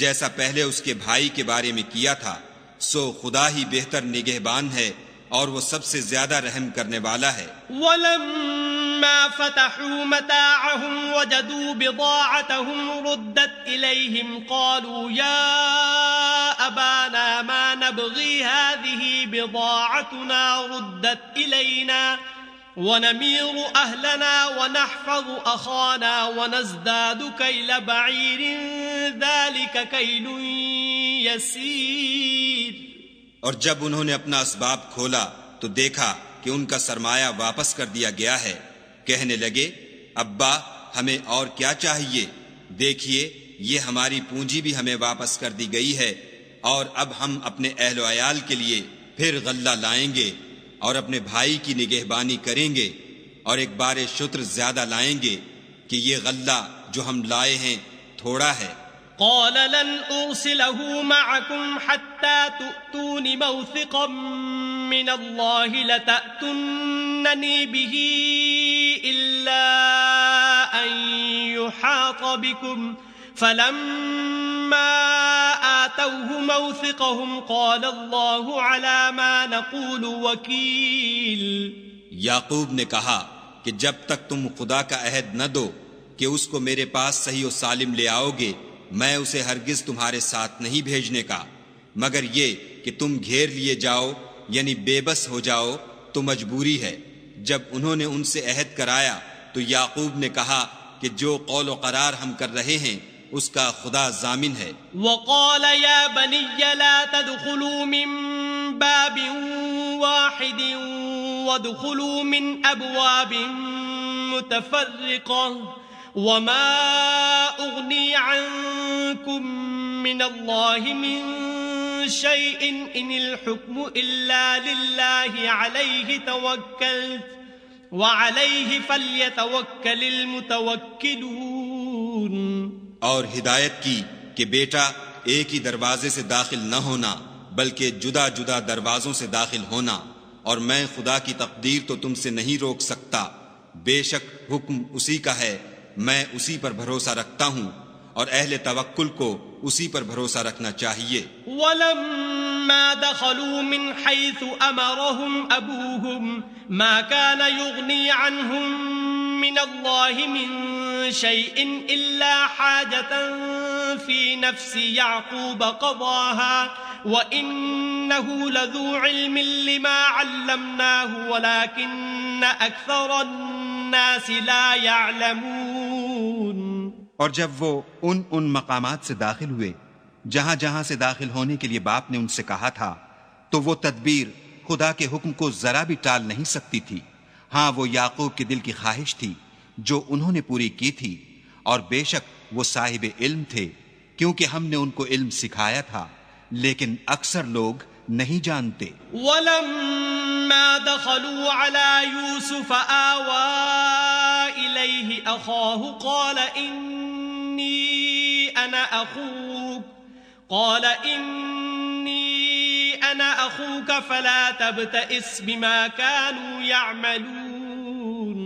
جیسا پہلے اس کے بھائی کے بارے میں کیا تھا. سو خدا ہی بہتر نگہبان ہے اور وہ سب سے زیادہ رحم کرنے والا ہے. وَلَمَّا فَتَحُوا مَتَاعَهُمْ وَجَدُوا بِضَاعَتَهُمْ رُدَّتْ إِلَيْهِمْ قَالُوا يَا أَبَانَا مَا نَبْغِي هَذِهِ بِضَاعَتُنَا رُدَّتْ إِلَيْنَا وَنَمِيرُ أَهْلَنَا وَنَحْفَظُ أَخَانَا وَنَزْدَادُ كَيْلَ بَعِيرٍ ذَلِكَ كَيْلٌ يَسِيرٌ. اور جب انہوں نے اپنا اسباب کھولا تو دیکھا کہ ان کا سرمایہ واپس کر دیا گیا ہے. کہنے لگے ابا ہمیں اور کیا چاہیے؟ دیکھیے یہ ہماری پونجی بھی ہمیں واپس کر دی گئی ہے اور اب ہم اپنے اہل و عیال کے لیے پھر غلہ لائیں گے اور اپنے بھائی کی نگہبانی کریں گے اور ایک بار شتر زیادہ لائیں گے کہ یہ غلہ جو ہم لائے ہیں تھوڑا ہے. قال لن أرسله معكم حتى تؤتون موثقا من الله لتأتونني به إلا أن يحاط بكم فلما آتوه موثقهم قال الله على ما نقول وكيل. یعقوب نے کہا کہ جب تک تم خدا کا عہد نہ دو کہ اس کو میرے پاس صحیح و سالم لے آؤ گے میں اسے ہرگز تمہارے ساتھ نہیں بھیجنے کا مگر یہ کہ تم گھیر لیے جاؤ یعنی بے بس ہو جاؤ تو مجبوری ہے۔ جب انہوں نے ان سے عہد کرایا تو یعقوب نے کہا کہ جو قول و قرار ہم کر رہے ہیں اس کا خدا ضامن ہے۔ وقال يا بني لا تدخلوا من باب واحد وادخلوا من أبواب متفرقة وما أغني عنكم من الله من شيء إن الحكم إلا لله عليه توكلت وعليه فليتوكل المتوكلون۔ اور ہدایت کی کہ بیٹا ایک ہی دروازے سے داخل نہ ہونا بلکہ جدا جدا دروازوں سے داخل ہونا، اور میں خدا کی تقدیر تو تم سے نہیں روک سکتا، بے شک حکم اسی کا ہے، میں اسی پر بھروسہ رکھتا ہوں، اور اہل توکل کو اسی پر بھروسہ رکھنا چاہیے۔ وَلَمَّا دَخَلُوا مِنْ حَيْثُ أَمَرَهُمْ أَبُوهُمْ مَا كَانَ يُغْنِي عَنْهُمْ مِنَ اللَّهِ مِنْ شَيْءٍ إِلَّا حَاجَةً فِي نَفْسِ يَعْقُوبَ قَضَاهَا وَإِنَّهُ لَذُو عِلْمٍ لِمَا عَلَّمْنَاهُ وَلَكِنَّ أَكْثَرَ النَّاسِ لَا يَعْلَمُونَ۔ اور جب وہ ان مقامات سے داخل ہوئے جہاں جہاں سے داخل ہونے کے لیے باپ نے ان سے کہا تھا تو وہ تدبیر خدا کے حکم کو ذرا بھی ٹال نہیں سکتی تھی۔ ہاں وہ یعقوب کے دل کی خواہش تھی جو انہوں نے پوری کی تھی، اور بے شک وہ صاحب علم تھے کیونکہ ہم نے ان کو علم سکھایا تھا، لیکن اکثر لوگ نہیں جانتے۔ وَلَمَّا دَخَلُوا عَلَى يُوسُفَ آوَى إِلَيْهِ أَخَاهُ قَالَ إِنِّي أَنَا أَخُوكَ فَلَا تَبْتَئِسْ بِمَا كَانُوا يَعْمَلُونَ۔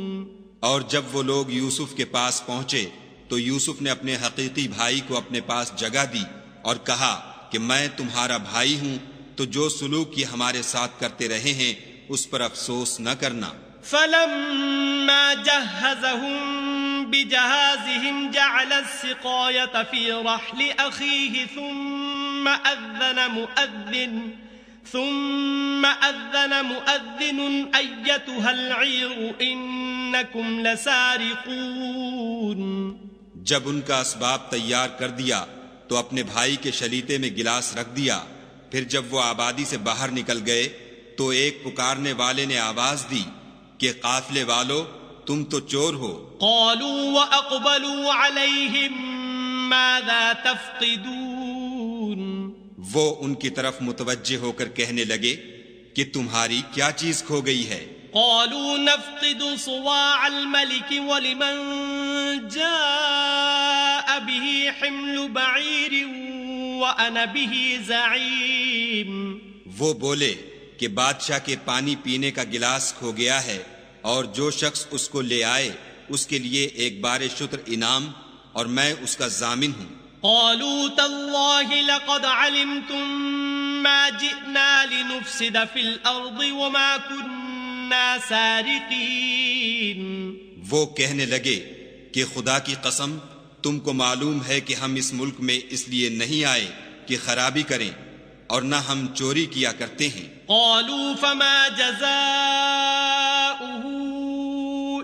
اور جب وہ لوگ یوسف کے پاس پہنچے تو یوسف نے اپنے حقیقی بھائی کو اپنے پاس جگہ دی اور کہا کہ میں تمہارا بھائی ہوں، تو جو سلوک یہ ہمارے ساتھ کرتے رہے ہیں اس پر افسوس نہ کرنا۔ فَلَمَّا جَهَّزَهُم بِجَهَازِهِمْ جَعَلَ السِّقَايَةَ فِي رَحْلِ أَخِيهِ ثُمَّ أَذَّنَ مُؤَذِّنٌ أَيَّتُهَا الْعِيرُ إِنَّكُمْ لَسَارِقُونَ۔ جب ان کا اسباب تیار کر دیا تو اپنے بھائی کے شلیتے میں گلاس رکھ دیا، پھر جب وہ آبادی سے باہر نکل گئے تو ایک پکارنے والے نے آواز دی کہ قافلے والو تم تو چور ہو۔ قالوا وأقبلوا عليهم ماذا تفقدون۔ وہ ان کی طرف متوجہ ہو کر کہنے لگے کہ تمہاری کیا چیز کھو گئی ہے؟ قالوا نفقد صواع الملك ولمن جاء به حمل بعير وأنا به زعيم۔ وہ بولے کہ بادشاہ کے پانی پینے کا گلاس کھو گیا ہے، اور جو شخص اس کو لے آئے اس کے لیے ایک بار شتر انعام، اور میں اس کا ضامن ہوں۔ قالوا تالله لقد علمتم ما جئنا لنفسد في الأرض وما كنا سارقين۔ وہ کہنے لگے کہ خدا کی قسم تم کو معلوم ہے کہ ہم اس ملک میں اس لیے نہیں آئے کہ خرابی کریں، اور نہ ہم چوری کیا کرتے ہیں۔ قالوا فما جزاؤه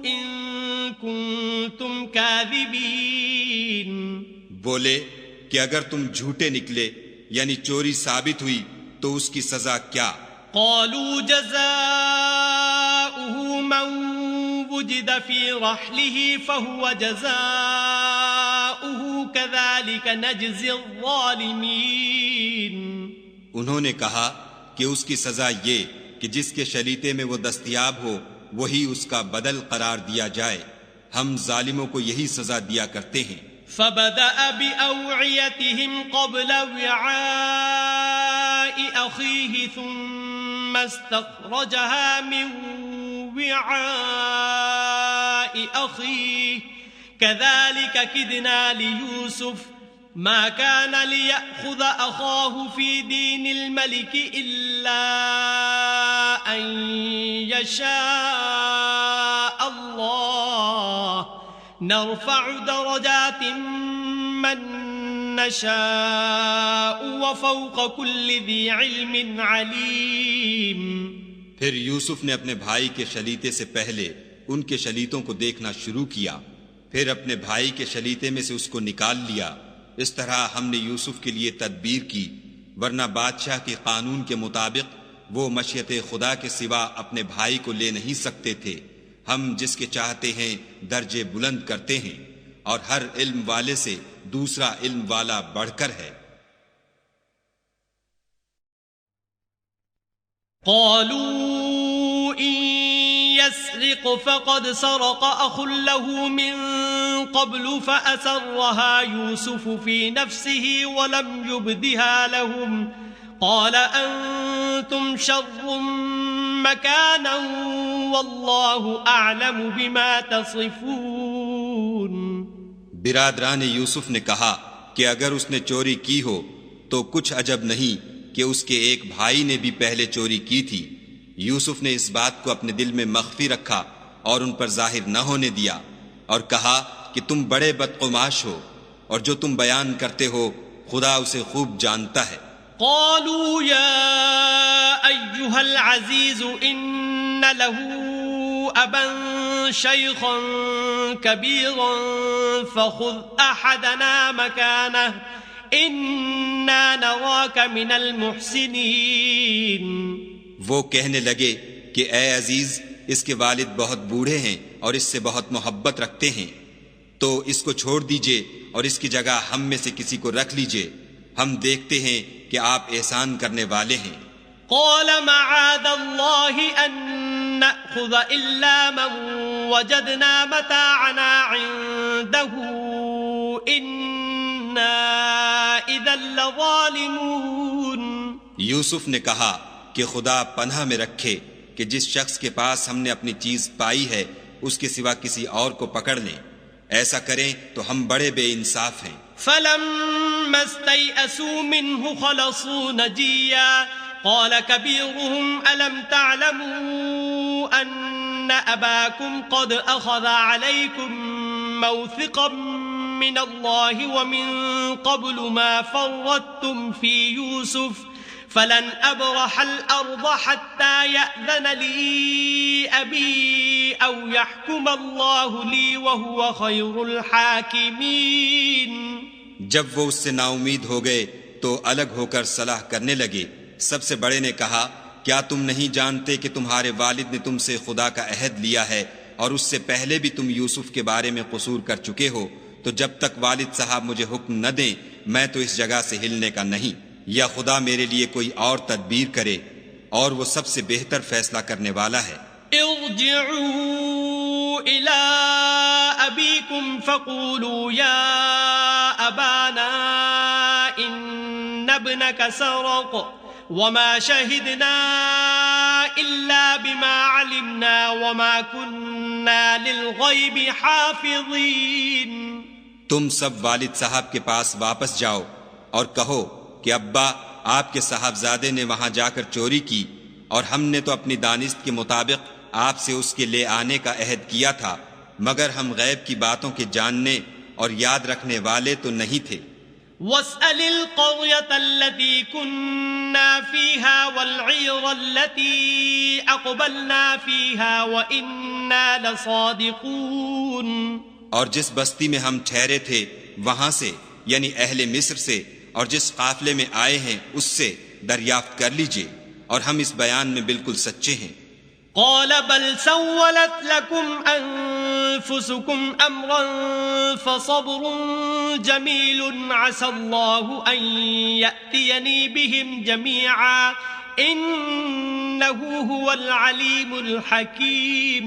إن كنتم كاذبين۔ بولے کہ اگر تم جھوٹے نکلے یعنی چوری ثابت ہوئی تو اس کی سزا کیا؟ قالوا جزاؤه من وجد في رحله فهو جزاؤه كذلك نجزي الظالمين۔ انہوں نے کہا کہ اس کی سزا یہ کہ جس کے شلیتے میں وہ دستیاب ہو وہی اس کا بدل قرار دیا جائے، ہم ظالموں کو یہی سزا دیا کرتے ہیں۔ فبدأ بأوعيتهم قبل وعاء أخيه ثم استخرجها من وعاء أخيه كذلك كدنا ليوسف ما كان ليأخذ أخاه في دين الملك إلا أن يشاء الله نرفع درجات من نشاء وفوق كل ذي علم عليم۔ پھر یوسف نے اپنے بھائی کے شلیتے سے پہلے ان کے شلیتوں کو دیکھنا شروع کیا، پھر اپنے بھائی کے شلیتے میں سے اس کو نکال لیا۔ اس طرح ہم نے یوسف کے لیے تدبیر کی، ورنہ بادشاہ کے قانون کے مطابق وہ مشیت خدا کے سوا اپنے بھائی کو لے نہیں سکتے تھے۔ ہم جس کے چاہتے ہیں درجے بلند کرتے ہیں، اور ہر علم والے سے دوسرا علم والا بڑھ کر ہے۔ قالوا إن يسرق فقد سرق أخ له من قبل فأسرها يوسف في نفسه ولم يبدها لهم قال أنتم شر مكانا والله أعلم بما تصفون۔ برادران یوسف نے کہا کہ اگر اس نے چوری کی ہو تو کچھ عجب نہیں کہ اس کے ایک بھائی نے بھی پہلے چوری کی تھی۔ یوسف نے اس بات کو اپنے دل میں مخفی رکھا اور ان پر ظاہر نہ ہونے دیا، اور کہا کہ تم بڑے بدقماش ہو، اور جو تم بیان کرتے ہو خدا اسے خوب جانتا ہے۔ قالوا يا أيها العزيز إن له أبا شيخا كبيرا فخذ أحدنا مكانه إنا نراك من المحسنين۔ وہ کہنے لگے کہ اے عزیز، اس کے والد بہت بوڑھے ہیں اور اس سے بہت محبت رکھتے ہیں، تو اس کو چھوڑ دیجئے اور اس کی جگہ ہم میں سے کسی کو رکھ لیجئے، ہم دیکھتے ہیں کہ آپ احسان کرنے والے ہیں۔ قال معاذ الله أن نأخذ إلا من وجدنا متاعنا عنده إنا إذا لظالمون۔ یوسف نے کہا کہ خدا پناہ میں رکھے کہ جس شخص کے پاس ہم نے اپنی چیز پائی ہے اس کے سوا کسی اور کو پکڑ لیں، ایسا کریں تو ہم بڑے بے انصاف ہیں۔ فلما استيئسوا منه خلصوا نجيا قال كبيرهم ألم تعلموا أن أباكم قد أخذ عليكم موثقا من الله ومن قبل ما فرطتم في يوسف فلن أبرح الأرض حتى يأذن لي أبي أو يحكم الله لي وهو خير الحاكمين۔ جب وہ اس سے نا امید ہو گئے تو الگ ہو کر صلاح کرنے لگے۔ سب سے بڑے نے کہا کیا تم نہیں جانتے کہ تمہارے والد نے تم سے خدا کا عہد لیا ہے، اور اس سے پہلے بھی تم یوسف کے بارے میں قصور کر چکے ہو، تو جب تک والد صاحب مجھے حکم نہ دیں میں تو اس جگہ سے ہلنے کا نہیں، یا خدا میرے لیے کوئی اور تدبیر کرے، اور وہ سب سے بہتر فیصلہ کرنے والا ہے۔ ارجعوا إلى أبيكم فقولوا يا أبانا إن ابنك سرق وما شهدنا إلا بما علمنا وما كنا للغيب حافظين۔ تم سب والد صاحب کے پاس واپس جاؤ اور کہو کہ ابا آپ کے صاحبزادے نے وہاں جا کر چوری کی، اور ہم نے تو اپنی دانست کے مطابق آپ سے اس کے لے آنے کا عہد کیا تھا، مگر ہم غیب کی باتوں کے جاننے اور یاد رکھنے والے تو نہیں تھے۔ واسأل القرية التي كنا فيها والعير التي أقبلنا فيها وإنا لصادقون۔ اور جس بستی میں ہم ٹھہرے تھے وہاں سے، یعنی اہل مصر سے، اور جس قافلے میں آئے ہیں اس سے دریافت کر لیجئے، اور ہم اس بیان میں بالکل سچے ہیں۔ قال بل سولت لكم أنفسكم أمرا فصبر جميل عسى الله أن يأتيني بهم جميعا إنه هو العليم الحكيم۔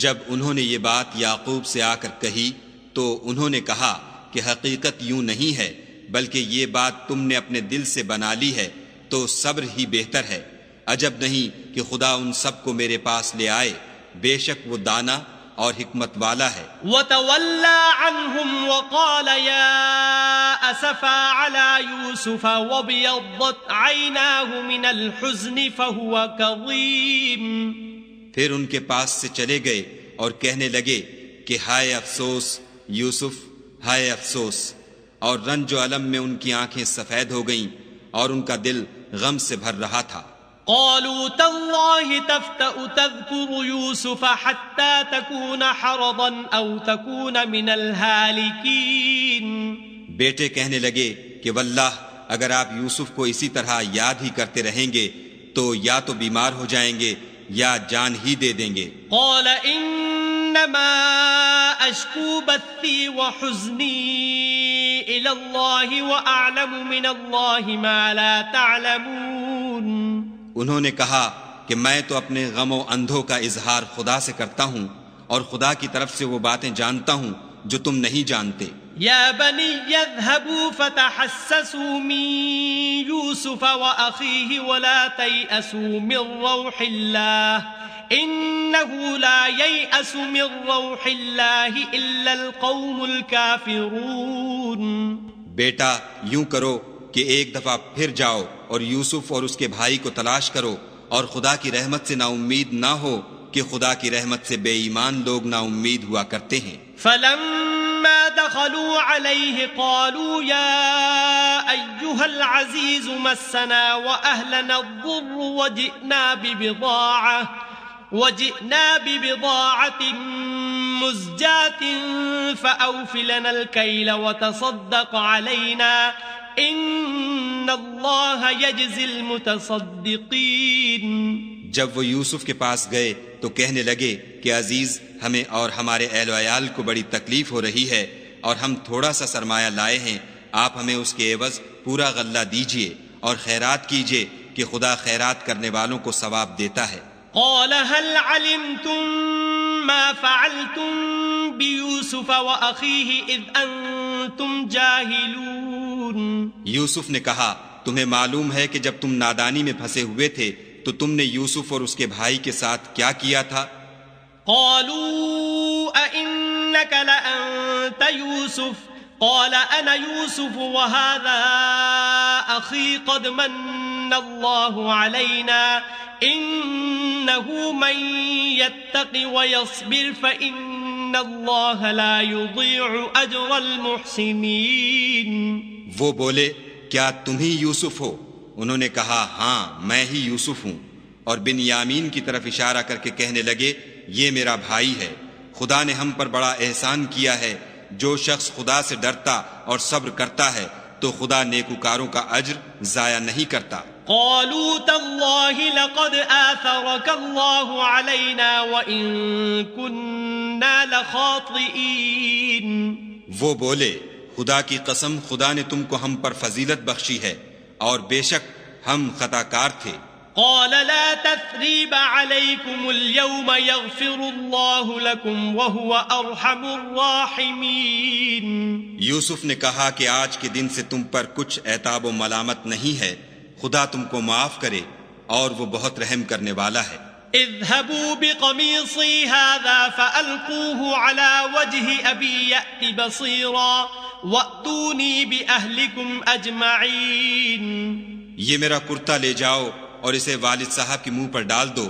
جب انہوں نے یہ بات یعقوب سے آ کر کہی تو انہوں نے کہا کہ حقیقت یوں نہیں ہے، بلکہ یہ بات تم نے اپنے دل سے بنا لی ہے، تو صبر ہی بہتر ہے۔ عجب نہیں کہ خدا ان سب کو میرے پاس لے آئے، بے شک وہ دانا اور حکمت والا ہے۔ وَتَوَلَّى عَنْهُمْ وَقَالَ يَا أَسَفَا عَلَى يُوسُفَ وَابْيَضَّتْ عَيْنَاهُ مِنَ الْحُزْنِ فَهُوَ كَظِيمٌ۔ پھر ان کے پاس سے چلے گئے اور کہنے لگے کہ ہائے افسوس یوسف، ہائے افسوس، اور رنج و الم میں ان کی آنکھیں سفید ہو گئیں اور ان کا دل غم سے بھر رہا تھا۔ قالوا تالله تفتأ تذكر يوسف حتى تكون حرضا أو تكون من الهالكين. بیٹے کہنے لگے کہ واللہ اگر آپ یوسف کو اسی طرح یاد ہی کرتے رہیں گے تو یا تو بیمار ہو جائیں گے یا جان ہی دے دیں گے. قال انما اشکو بثی وحزنی الى اللہ واعلم من اللہ ما لا تعلمون. انہوں نے کہا کہ میں تو اپنے غم و اندھوں کا اظہار خدا سے کرتا ہوں اور خدا کی طرف سے وہ باتیں جانتا ہوں جو تم نہیں جانتے. يا بني اذهبوا فتحسسوا من يوسف وأخيه ولا تيأسوا من روح الله إنه لا ييأس من روح الله إلا القوم الكافرون. بیٹا یوں کرو کہ ایک دفعہ پھر جاؤ اور یوسف اور اس کے بھائی کو تلاش کرو اور خدا کی رحمت سے نا امید نہ ہو کہ خدا کی رحمت سے بے ایمان لوگ نا امید ہوا کرتے ہیں. فلما دخلوا عليه قالوا يا أيها العزيز مسنا وأهلنا الضر وجئنا ببضاعة مزجاة فأوف لنا الكيل وتصدق علينا إن الله يجزي المتصدقين. جب وہ یوسف کے پاس گئے تو کہنے لگے کہ عزیز ہمیں اور ہمارے اہل و عیال کو بڑی تکلیف ہو رہی ہے اور ہم تھوڑا سا سرمایہ لائے ہیں، آپ ہمیں اس کے عوض پورا غلہ دیجئے اور خیرات کیجئے کہ خدا خیرات کرنے والوں کو ثواب دیتا ہے. قال هل علمتم ما فعلتم بيوسف وأخيه إذ أنتم جاهلون. یوسف نے کہا تمہیں معلوم ہے کہ جب تم نادانی میں پھنسے ہوئے تھے تو تم نے یوسف اور اس کے بھائی کے ساتھ کیا کیا تھا؟ قالوا أئنك لأنت يوسف قال أنا يوسف وهذا أخي قد من الله علينا إنه من يتق ويصبر فإن الله لا يضيع أجر المحسنين. وہ بولے کیا تم ہی یوسف ہو؟ انہوں نے کہا ہاں میں ہی یوسف ہوں، اور بنیامین کی طرف اشارہ کر کے کہنے لگے یہ میرا بھائی ہے، خدا نے ہم پر بڑا احسان کیا ہے، جو شخص خدا سے ڈرتا اور صبر کرتا ہے تو خدا نیکوکاروں کا اجر ضائع نہیں کرتا. قالوا تالله لقد آثرك الله علينا وإن كنا لخاطئين. وہ بولے خدا کی قسم خدا نے تم کو ہم پر فضیلت بخشی ہے اور بے شک ہم خطا کار تھے. قال لا تثريب عليكم اليوم يغفر الله لكم وهو أرحم الراحمين. یوسف نے کہا کہ آج کے دن سے تم پر کچھ عتاب و ملامت نہیں ہے، خدا تم کو معاف کرے اور وہ بہت رحم کرنے والا ہے. اذهبوا بقميصي هذا فألقوه على وجه أبي يأت بصيرا وأتوني بأهلكم أجمعين. یہ میرا کرتا لے جاؤ اور اسے والد صاحب کے منہ پر ڈال دو،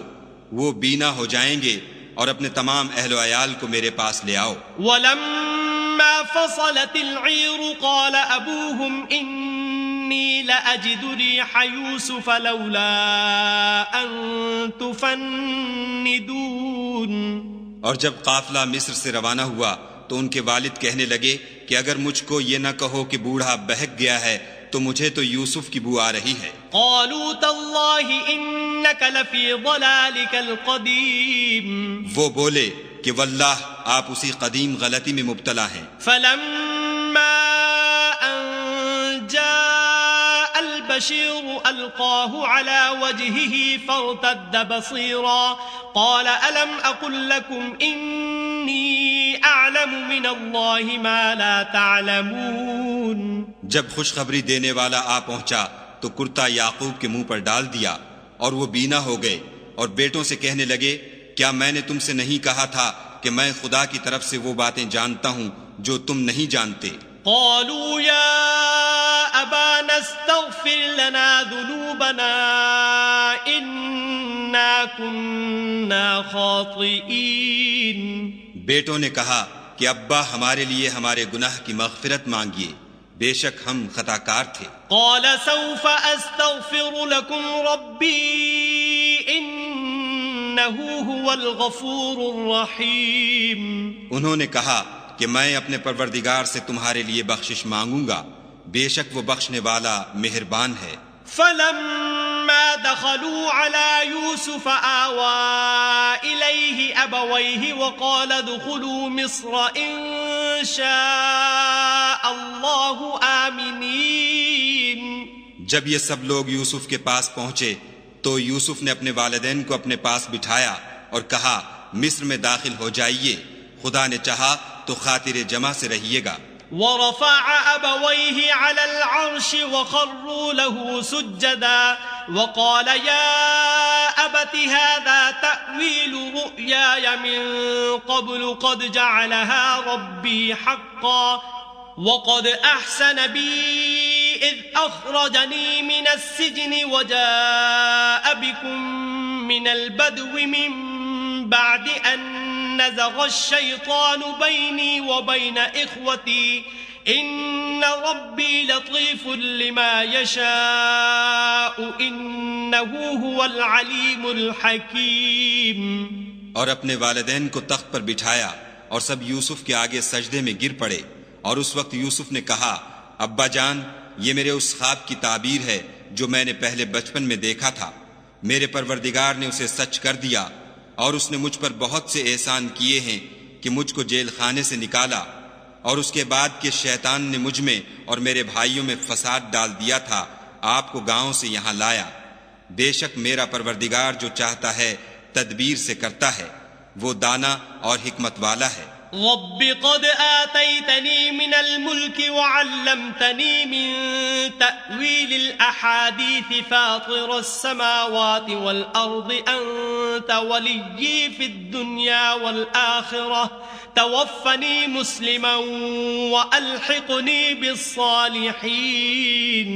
وہ بینا ہو جائیں گے، اور اپنے تمام اہل و عیال کو میرے پاس لے آؤ. ولما فصلت العير قال أبوهم إني لأجد ريح يوسف لولا أن تفندون. اور جب قافلہ مصر سے روانہ ہوا تو ان کے والد کہنے لگے کہ اگر مجھ کو یہ نہ کہو کہ بوڑھا بہک گیا ہے تو مجھے تو یوسف کی بو آ رہی ہے. قالوا تالله إنك لفي ضلالك القديم. وہ بولے کہ واللہ آپ اسی قدیم غلطی میں مبتلا ہیں. فلما أن جاء البشير ألقاه على وجهه فارتد بصيرا قال ألم أقل لكم إني أعلم من الله ما لا تعلمون. جب خوشخبری دینے والا آ پہنچا تو کرتا یعقوب کے منہ پر ڈال دیا اور وہ بینا ہو گئے، اور بیٹوں سے کہنے لگے کیا میں نے تم سے نہیں کہا تھا کہ میں خدا کی طرف سے وہ باتیں جانتا ہوں جو تم نہیں جانتے. قالوا يا أبانا استغفر لنا ذنوبنا إنا كنا خاطئين. بیٹوں نے کہا کہ ابا ہمارے لیے ہمارے گناہ کی مغفرت مانگیے، بے شک ہم خطا کار تھے۔ قال سوف استغفر لكم ربی انه هو الغفور الرحیم۔ انہوں نے کہا کہ میں اپنے پروردگار سے تمہارے لیے بخشش مانگوں گا، بے شک وہ بخشنے والا مہربان ہے۔ فلما دخلوا على يوسف آوى إليه أبويه وقال ادخلوا مصر إن شاء الله آمنين۔ جب یہ سب لوگ یوسف کے پاس پہنچے تو یوسف نے اپنے والدین کو اپنے پاس بٹھایا اور کہا مصر میں داخل ہو جائیے، خدا نے چاہا تو خاطر جمع سے رہیے گا۔ ورفع أبويه على العرش وخروا له سجدا وقال يا أبت هذا تأويل رؤياي من قبل قد جعلها ربي حقا وقد أحسن بي إذ أخرجني من السجن وجاء بكم من البدو من بعد أن نزغ الشيطان بيني وبين إخوتي إن ربي لطيف لما يشاء إنه هو العليم الحكيم۔ اور اپنے والدین کو تخت پر بٹھایا اور سب یوسف کے آگے سجدے میں گر پڑے، اور اس وقت یوسف نے کہا ابا جان یہ میرے اس خواب کی تعبیر ہے جو میں نے پہلے بچپن میں دیکھا تھا، میرے پروردگار نے اسے سچ کر دیا اور اس نے مجھ پر بہت سے احسان کیے ہیں کہ مجھ کو جیل خانے سے نکالا، اور اس کے بعد کہ شیطان نے مجھ میں اور میرے بھائیوں میں فساد ڈال دیا تھا آپ کو گاؤں سے یہاں لایا۔ بے شک میرا پروردگار جو چاہتا ہے تدبیر سے کرتا ہے، وہ دانا اور حکمت والا ہے۔ رب قد آتيتني من الملك وعلمتني من تأويل الأحاديث فاطر السماوات والأرض أنت وليي في الدنيا والآخرة توفني مسلما وألحقني بالصالحين۔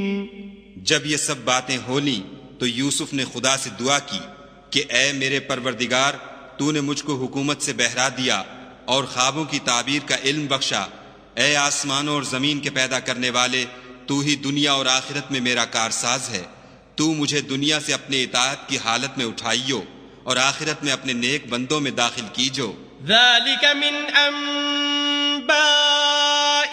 جب یہ سب باتیں ہولیں تو یوسف نے خدا سے دعا کی کہ اے میرے پروردگار تو نے مجھ کو حکومت سے بہرا دیا اور خوابوں کی تعبیر کا علم بخشا، اے آسمانوں اور زمین کے پیدا کرنے والے تو ہی دنیا اور آخرت میں میرا کارساز ہے، تو مجھے دنیا سے اپنے اطاعت کی حالت میں اٹھائیو اور آخرت میں اپنے نیک بندوں میں داخل کیجو۔ ذلك من أنباء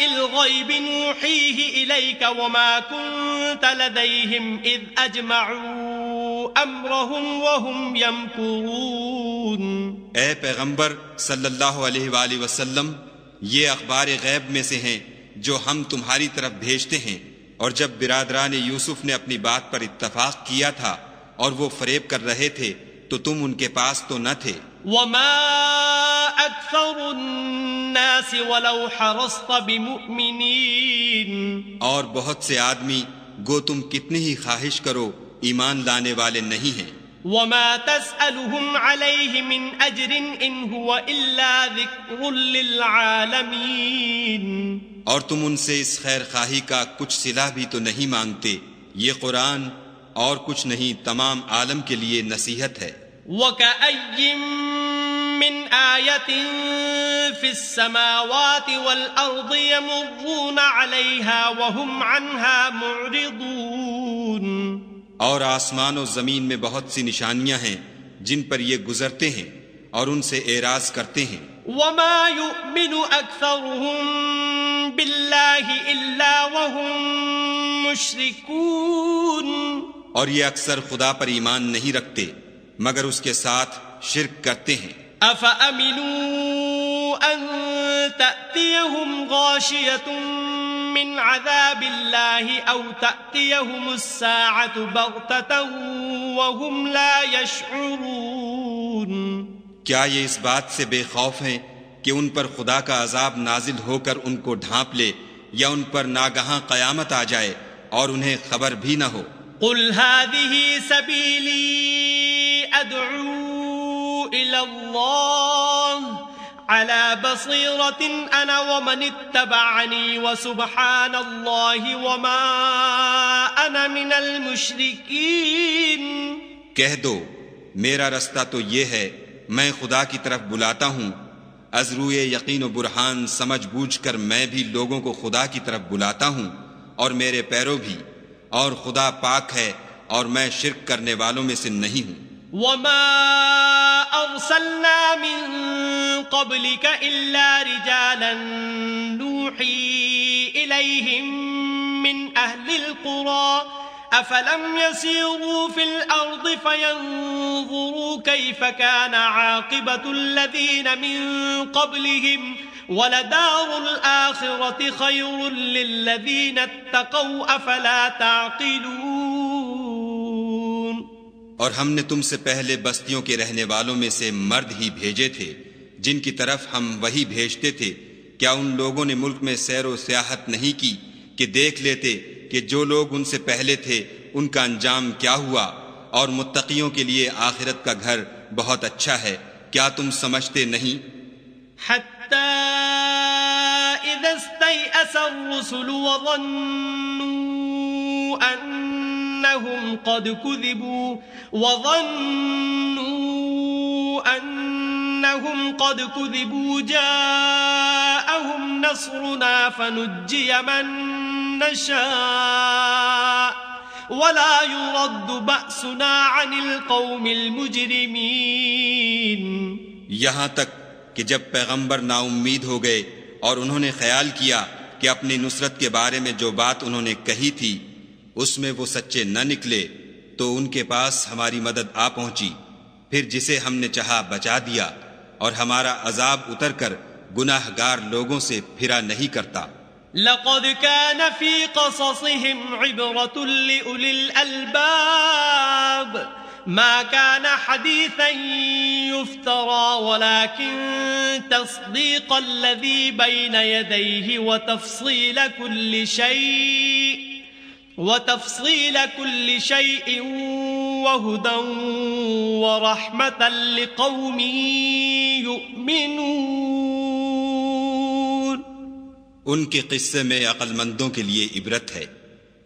الغيب نوحيه إليك وما كنت لديهم إذ أجمعوا أمرهم وهم يمكرون۔ اے پیغمبر صلی اللہ علیہ وآلہ وسلم، یہ اخبار غیب میں سے ہیں جو ہم تمہاری طرف بھیجتے ہیں، اور جب برادران یوسف نے اپنی بات پر اتفاق کیا تھا اور وہ فریب کر رہے تھے تو تم ان کے پاس تو نہ تھے۔ وما أكثر الناس ولو حرصت بمؤمنين۔ اور بہت سے آدمی گو تم کتنی ہی خواہش کرو ایمان لانے والے نہیں ہیں۔ وما تسألهم عليه من أجر إن هو إلا ذكر للعالمين۔ اور تم ان سے اس خیر خواہی کا کچھ صلہ بھی تو نہیں مانگتے، یہ قرآن اور کچھ نہیں تمام عالم کے لیے نصیحت ہے۔ وكأي من آية في السماوات والأرض يمرون عليها وهم عنها معرضون۔ اور آسمان و زمین میں بہت سی نشانیاں ہیں جن پر یہ گزرتے ہیں اور ان سے اعراض کرتے ہیں۔ وما يؤمن أكثرهم بالله إلا وهم مشركون۔ اور یہ اکثر خدا پر ایمان نہیں رکھتے مگر اس کے ساتھ شرک کرتے ہیں۔ أفأمنوا أن تأتيهم غاشية من عذاب الله أو تأتيهم الساعة بغتة وهم لا يشعرون۔ کیا یہ اس بات سے بے خوف ہیں کہ ان پر خدا کا عذاب نازل ہو کر ان کو ڈھانپ لے یا ان پر ناگہاں قیامت آ جائے اور انہیں خبر بھی نہ ہو؟ قل هذه سبيلي أدعو إلى الله على بصيرة أنا ومن اتبعني وسبحان الله وما أنا من المشركين۔ کہہ دو میرا رستہ تو یہ ہے، میں خدا کی طرف بلاتا ہوں، از روئے یقین و برہان سمجھ بوجھ کر میں بھی لوگوں کو خدا کی طرف بلاتا ہوں، اور میرے پیرو بھی، اور خدا پاک ہے اور میں شرک کرنے والوں میں سے نہیں ہوں۔ وما أرسلنا من قبلك إلا رجالا نوحي إليهم من أهل القرى أفلم يسيروا في الأرض فينظروا كيف كان عاقبة الذين من قبلهم ولدار الآخرة خير للذين اتقوا أفلا تعقلون۔ اور ہم نے تم سے پہلے بستیوں کے رہنے والوں میں سے مرد ہی بھیجے تھے جن کی طرف ہم وہی بھیجتے تھے، کیا ان لوگوں نے ملک میں سیر و سیاحت نہیں کی کہ دیکھ لیتے کہ جو لوگ ان سے پہلے تھے ان کا انجام کیا ہوا، اور متقیوں کے لیے آخرت کا گھر بہت اچھا ہے، کیا تم سمجھتے نہیں؟ حتى إذا استيأس الرسل وظنوا أنهم قد كذبوا جاءهم نصرنا فنجي من نشاء ولا يرد بأسنا عن القوم المجرمين۔ یہاں تک کہ جب پیغمبر نا امید ہو گئے اور انہوں نے خیال کیا کہ اپنی نصرت کے بارے میں جو بات انہوں نے کہی تھی اس میں وہ سچے نہ نکلے، تو ان کے پاس ہماری مدد آ پہنچی، پھر جسے ہم نے چاہا بچا دیا، اور ہمارا عذاب اتر کر گناہ گار لوگوں سے پھرا نہیں کرتا۔ لقد كان في قصصهم عبرة لأولي الألباب ما كان حديثا يفترى ولكن تصديق الذي بين يديه وتفصيل كل شيء وهدى ورحمة لقوم يؤمنون۔ ان کے قصے میں عقل مندوں کے لیے عبرت ہے۔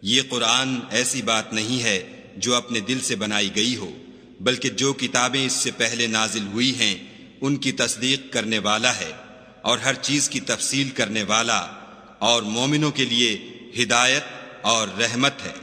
یہ قرآن ایسی بات نہیں ہے جو اپنے دل سے بنائی گئی ہو، بلکہ جو کتابیں اس سے پہلے نازل ہوئی ہیں ان کی تصدیق کرنے والا ہے، اور ہر چیز کی تفصیل کرنے والا، اور مومنوں کے لیے ہدایت اور رحمت ہے۔